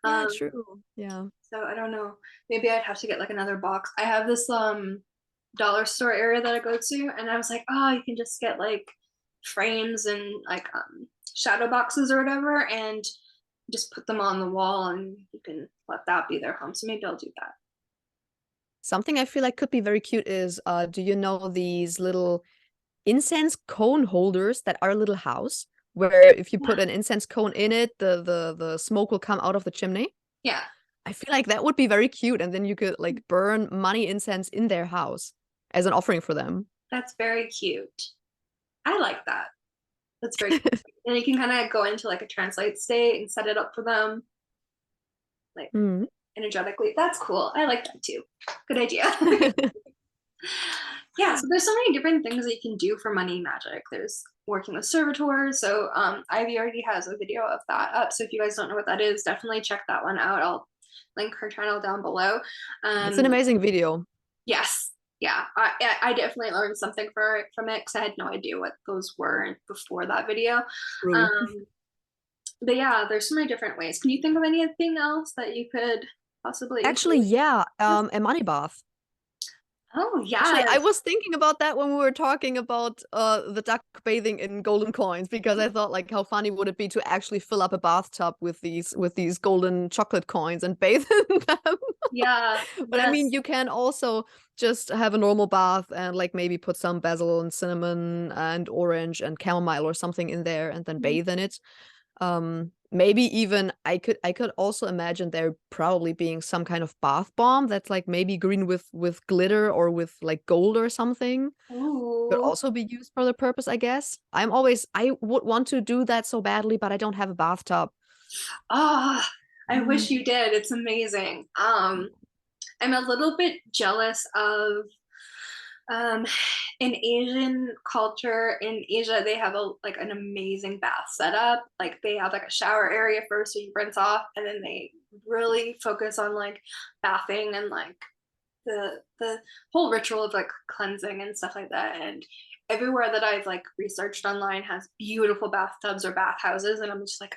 Yeah, Um, true. Yeah. so I don't know. Maybe I'd have to get like another box. I have this dollar store area that I go to, and I was like, oh, you can just get like frames and like shadow boxes or whatever, and just put them on the wall, and you can let that be their home. So maybe I'll do that. Something I feel like could be very cute is, do you know these little incense cone holders that are a little house where if you Yeah. put an incense cone in it, the smoke will come out of the chimney? Yeah, I feel like that would be very cute, and then you could like burn money incense in their house as an offering for them. that's very cute. I like that. That's very cute. And you can kind of go into like a translate state and set it up for them, like Mm. energetically. That's cool. I like that too. Good idea. Yeah, so there's so many different things that you can do for money magic. There's working with servitors. So Ivy already has a video of that up. So if you guys don't know what that is, definitely check that one out. I'll link her channel down below. It's an amazing video. Yes, yeah, I definitely learned something from it because I had no idea what those were before that video. True. Um, but yeah, there's so many different ways. Can you think of anything else that you could possibly Actually, include? yeah, a money bath. Oh Actually, I yes, was thinking about that when we were talking about the duck bathing in golden coins, because I thought like how funny would it be to actually fill up a bathtub with these golden chocolate coins and bathe in them. yeah, But I mean, yes. you can also just have a normal bath and like maybe put some basil and cinnamon and orange and chamomile or something in there and then Mhm. bathe in it. Maybe even I could also imagine there probably being some kind of bath bomb that's like maybe green with glitter or with like gold or something. Could Ooh. also be used for the purpose, I guess. I would want to do that so badly, but I don't have a bathtub. Ah, I Mm. wish you did. It's amazing. I'm a little bit jealous of um in Asian culture. In Asia, they have a like an amazing bath setup. Like they have like a shower area first, so you rinse off, and then they really focus on like bathing and like the whole ritual of like cleansing and stuff like that. And everywhere that I've like researched online has beautiful bathtubs or bathhouses, and I'm just like,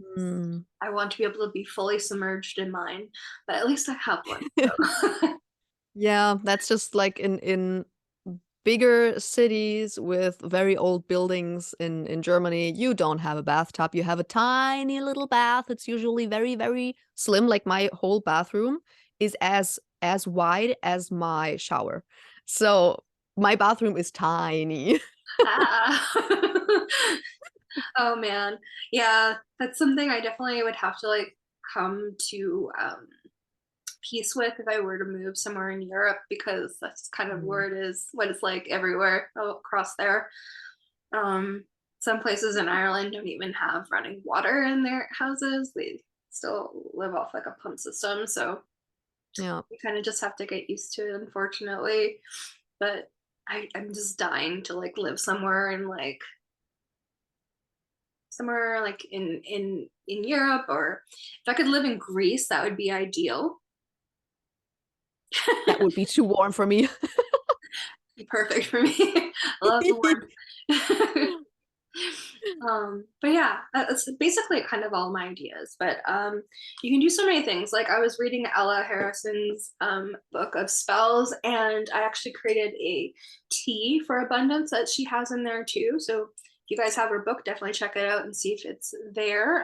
Mm. I want to be able to be fully submerged in mine, but at least I have one. So. Yeah, that's just like in bigger cities with very old buildings in Germany, you don't have a bathtub. You have a tiny little bath. It's usually very, very slim. Like my whole bathroom is as wide as my shower. So my bathroom is tiny. Ah. Oh man, yeah, that's something I definitely would have to like come to peace with if I were to move somewhere in Europe, because that's kind of Mm. where it is, what it's like everywhere across there. Um, some places in Ireland don't even have running water in their houses. They still live off like a pump system, so Yeah. you kind of just have to get used to it, unfortunately. But I'm just dying to like live somewhere like in Europe, or if I could live in Greece, that would be ideal. That would be too warm for me. Be perfect for me. I love the warmth. But yeah, that's basically kind of all my ideas. But you can do so many things. Like I was reading Ella Harrison's book of spells, and I actually created a tea for abundance that she has in there too. So if you guys have her book, definitely check it out and see if it's there.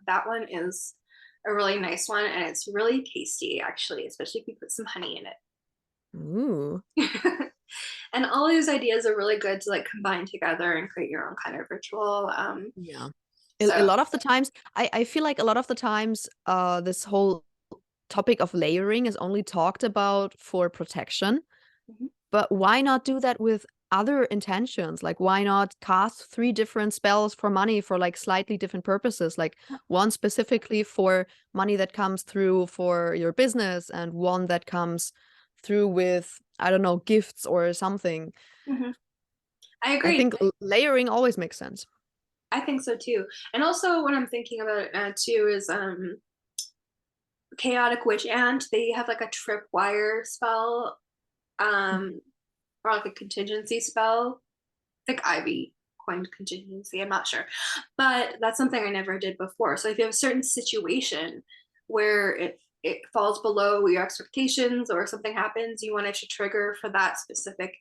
That one is a really nice one, and it's really tasty actually, especially if you put some honey in Ooh. it. And all these ideas are really good to like combine together and create your own kind of ritual. Yeah. A So lot of the times, I feel like a lot of the times, this whole topic of layering is only talked about for protection. mhm. But why not do that with other intentions? Like, why not cast 3 different spells for money for like slightly different purposes? Like one specifically for money that comes through for your business, and one that comes through with, I don't know, gifts or something. Mhm. I I agree. think layering always makes sense. I think so too. And also, what I'm thinking about too is chaotic witch ant. They have like a tripwire spell, or like a contingency spell. I think Ivy coin contingency. I'm not sure, but that's something I never did before. So if you have a certain situation where it falls below your expectations or something happens, you want it to trigger for that specific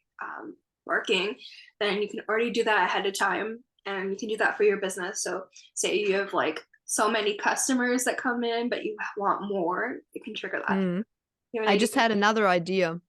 working, then you can already do that ahead of time, and you can do that for your business. So say you have like so many customers that come in, but you want more, you can trigger that. Mm. You know I just had another idea.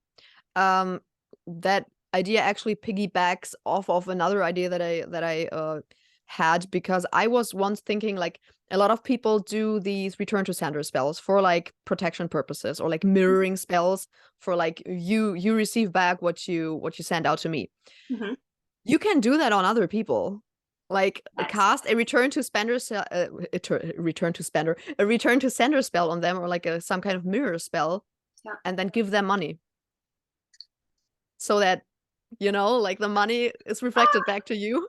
That idea actually piggybacks off of another idea that I had, because I was once thinking like a lot of people do these return to sender spells for like protection purposes, or like mirroring spells for like you receive back what you send out to me. Mhm. You can do that on other people. Like Yes. cast a return to sender spell on them, or like some kind of mirror spell, Yeah. and then give them money. So that, like the money is reflected back to you.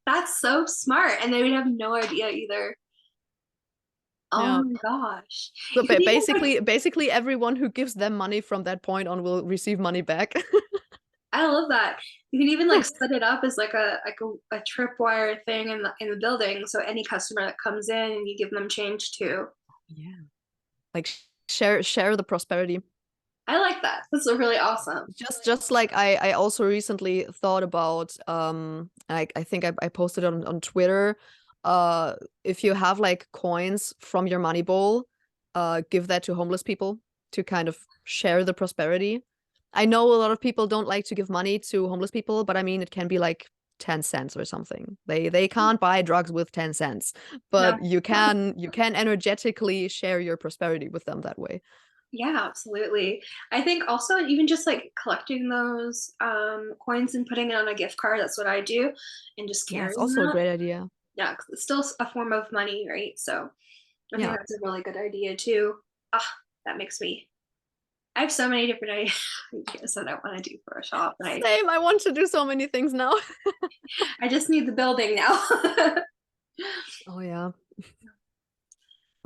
That's so smart, and they would have no idea either. Oh Yeah. my gosh. So You could even, like, basically everyone who gives them money from that point on will receive money back. I love that. You can even like set it up as like a tripwire thing in the building. So any customer that comes in and you give them change too. Yeah. Like share the prosperity. I like that. That's really awesome. Just like I also recently thought about I think I posted on Twitter, if you have like coins from your money bowl, give that to homeless people to kind of share the prosperity. I know a lot of people don't like to give money to homeless people, but I mean it can be like 10 cents or something. They can't buy drugs with 10 cents, No. but you can energetically share your prosperity with them that way. Yeah, absolutely. I think also even just like collecting those coins and putting it on a gift card, that's what I do, and just Yeah, it's carrying also a that. great idea. Yeah, 'cause it's still a form of money, right? So I think Yeah. that's a really good idea too. Ah, that makes me. I have so many different ideas that I want to do for a shop, and Same, I want to do so many things now. I just need the building now. Oh yeah.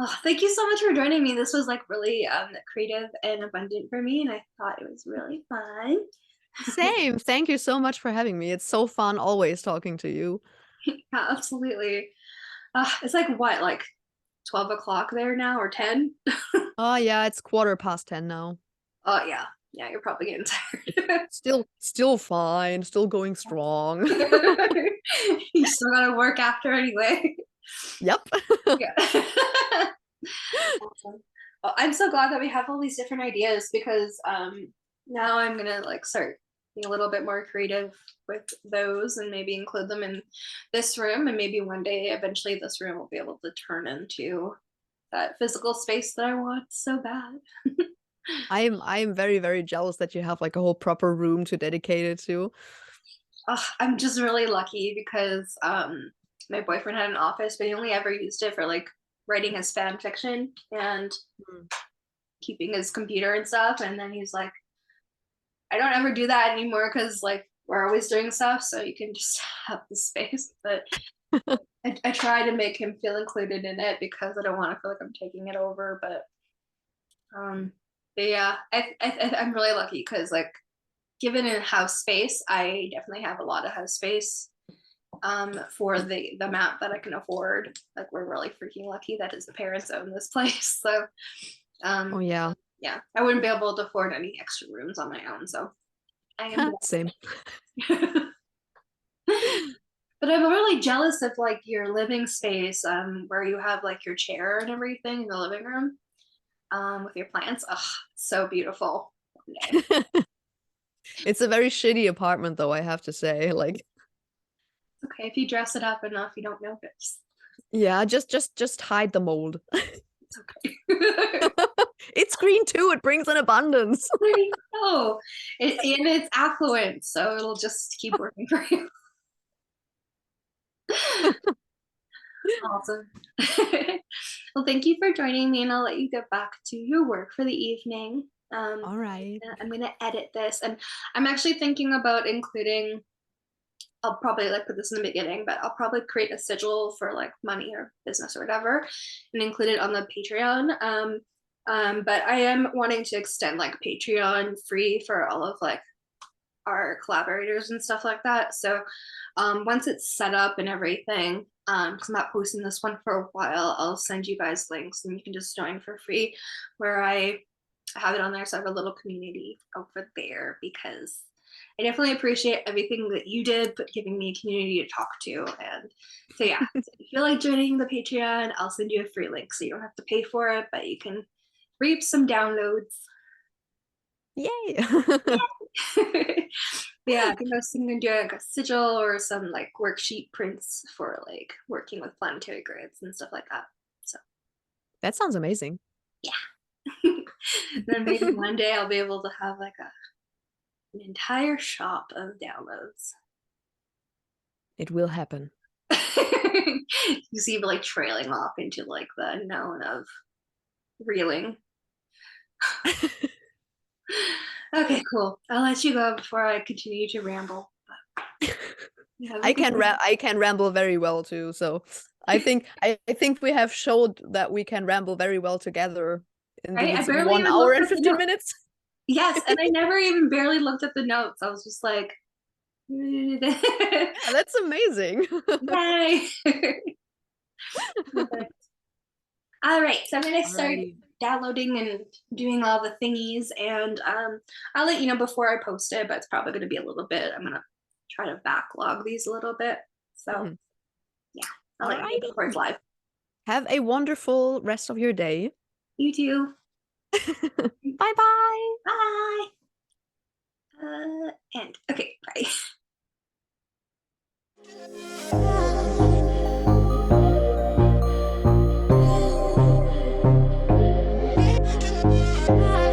Oh, thank you so much for joining me. This was like really creative and abundant for me, and I thought it was really fun. Same. Thank you so much for having me. It's so fun always talking to you. Yeah, absolutely. It's like what, like 12 o'clock there now, or 10? Oh yeah, it's 10:15 now. Oh yeah, yeah, you're probably getting tired. Still fine, still going strong. You still gotta work after anyway. Yep. Yeah. Awesome. Well, I'm so glad that we have all these different ideas, because now I'm gonna like start being a little bit more creative with those, and maybe include them in this room, and maybe one day eventually this room will be able to turn into that physical space that I want so bad. I am very, very jealous that you have like a whole proper room to dedicate it to. I'm just really lucky because my boyfriend had an office, but he only ever used it for like writing his fan fiction and Mm. keeping his computer and stuff. And then he's like, I don't ever do that anymore because like we're always doing stuff, so you can just have the space. But I try to make him feel included in it because I don't want to feel like I'm taking it over. Um, but yeah, I'm really lucky because like given in house space, I definitely have a lot of house space for the amount that I can afford. Like we're really freaking lucky that his parents own this place. So Oh um, yeah. yeah, I wouldn't be able to afford any extra rooms on my own. So I am Same. blessed. But I'm really jealous of like your living space, where you have like your chair and everything in the living room, with your plants. Oh, so beautiful. It's a very shitty apartment though, I have to say. Like, Okay, if you dress it up enough, you don't notice. yeah, just hide the mold. It's okay. It's green too, it brings an abundance. There you go. And it's affluent, so it'll just keep working for you. Awesome. Well, thank you for joining me, and I'll let you get back to your work for the evening. All right. I'm gonna edit this, and I'm actually thinking about including. I'll probably like put this in the beginning, but I'll probably create a sigil for like money or business or whatever, and include it on the Patreon. But I am wanting to extend like Patreon free for all of like our collaborators and stuff like that. So once it's set up and everything, because I'm not posting this one for a while, I'll send you guys links and you can just join for free, where I have it on there. So I have a little community over there, because I definitely appreciate everything that you did, but giving me a community to talk to. And so yeah, so if you feel like joining the Patreon, I'll send you a free link, so you don't have to pay for it, but you can reap some downloads. Yay! Yeah, I think I was thinking of doing like a sigil or some like worksheet prints for like working with planetary grids and stuff like that. So That sounds amazing. yeah. Then maybe one day I'll be able to have like an entire shop of downloads. It will happen. You see, like trailing off into like the unknown of reeling. Okay, cool. I'll let you go before I continue to ramble. I can ramble very well too. So I think we have showed that we can ramble very well together in Right? I these barely 1 even hour looked and at the 15 notes. minutes. Yes, and I never even barely looked at the notes. I was just like, Yeah, that's amazing. yay. All right, so I'm gonna start Alrighty. downloading and doing all the thingies, and I'll let you know before I post it, but it's probably gonna be a little bit. I'm gonna try to backlog these a little bit. So yeah, I'll let you know before it's live. Have a wonderful rest of your day. You too. Bye-bye. Bye. And okay, bye.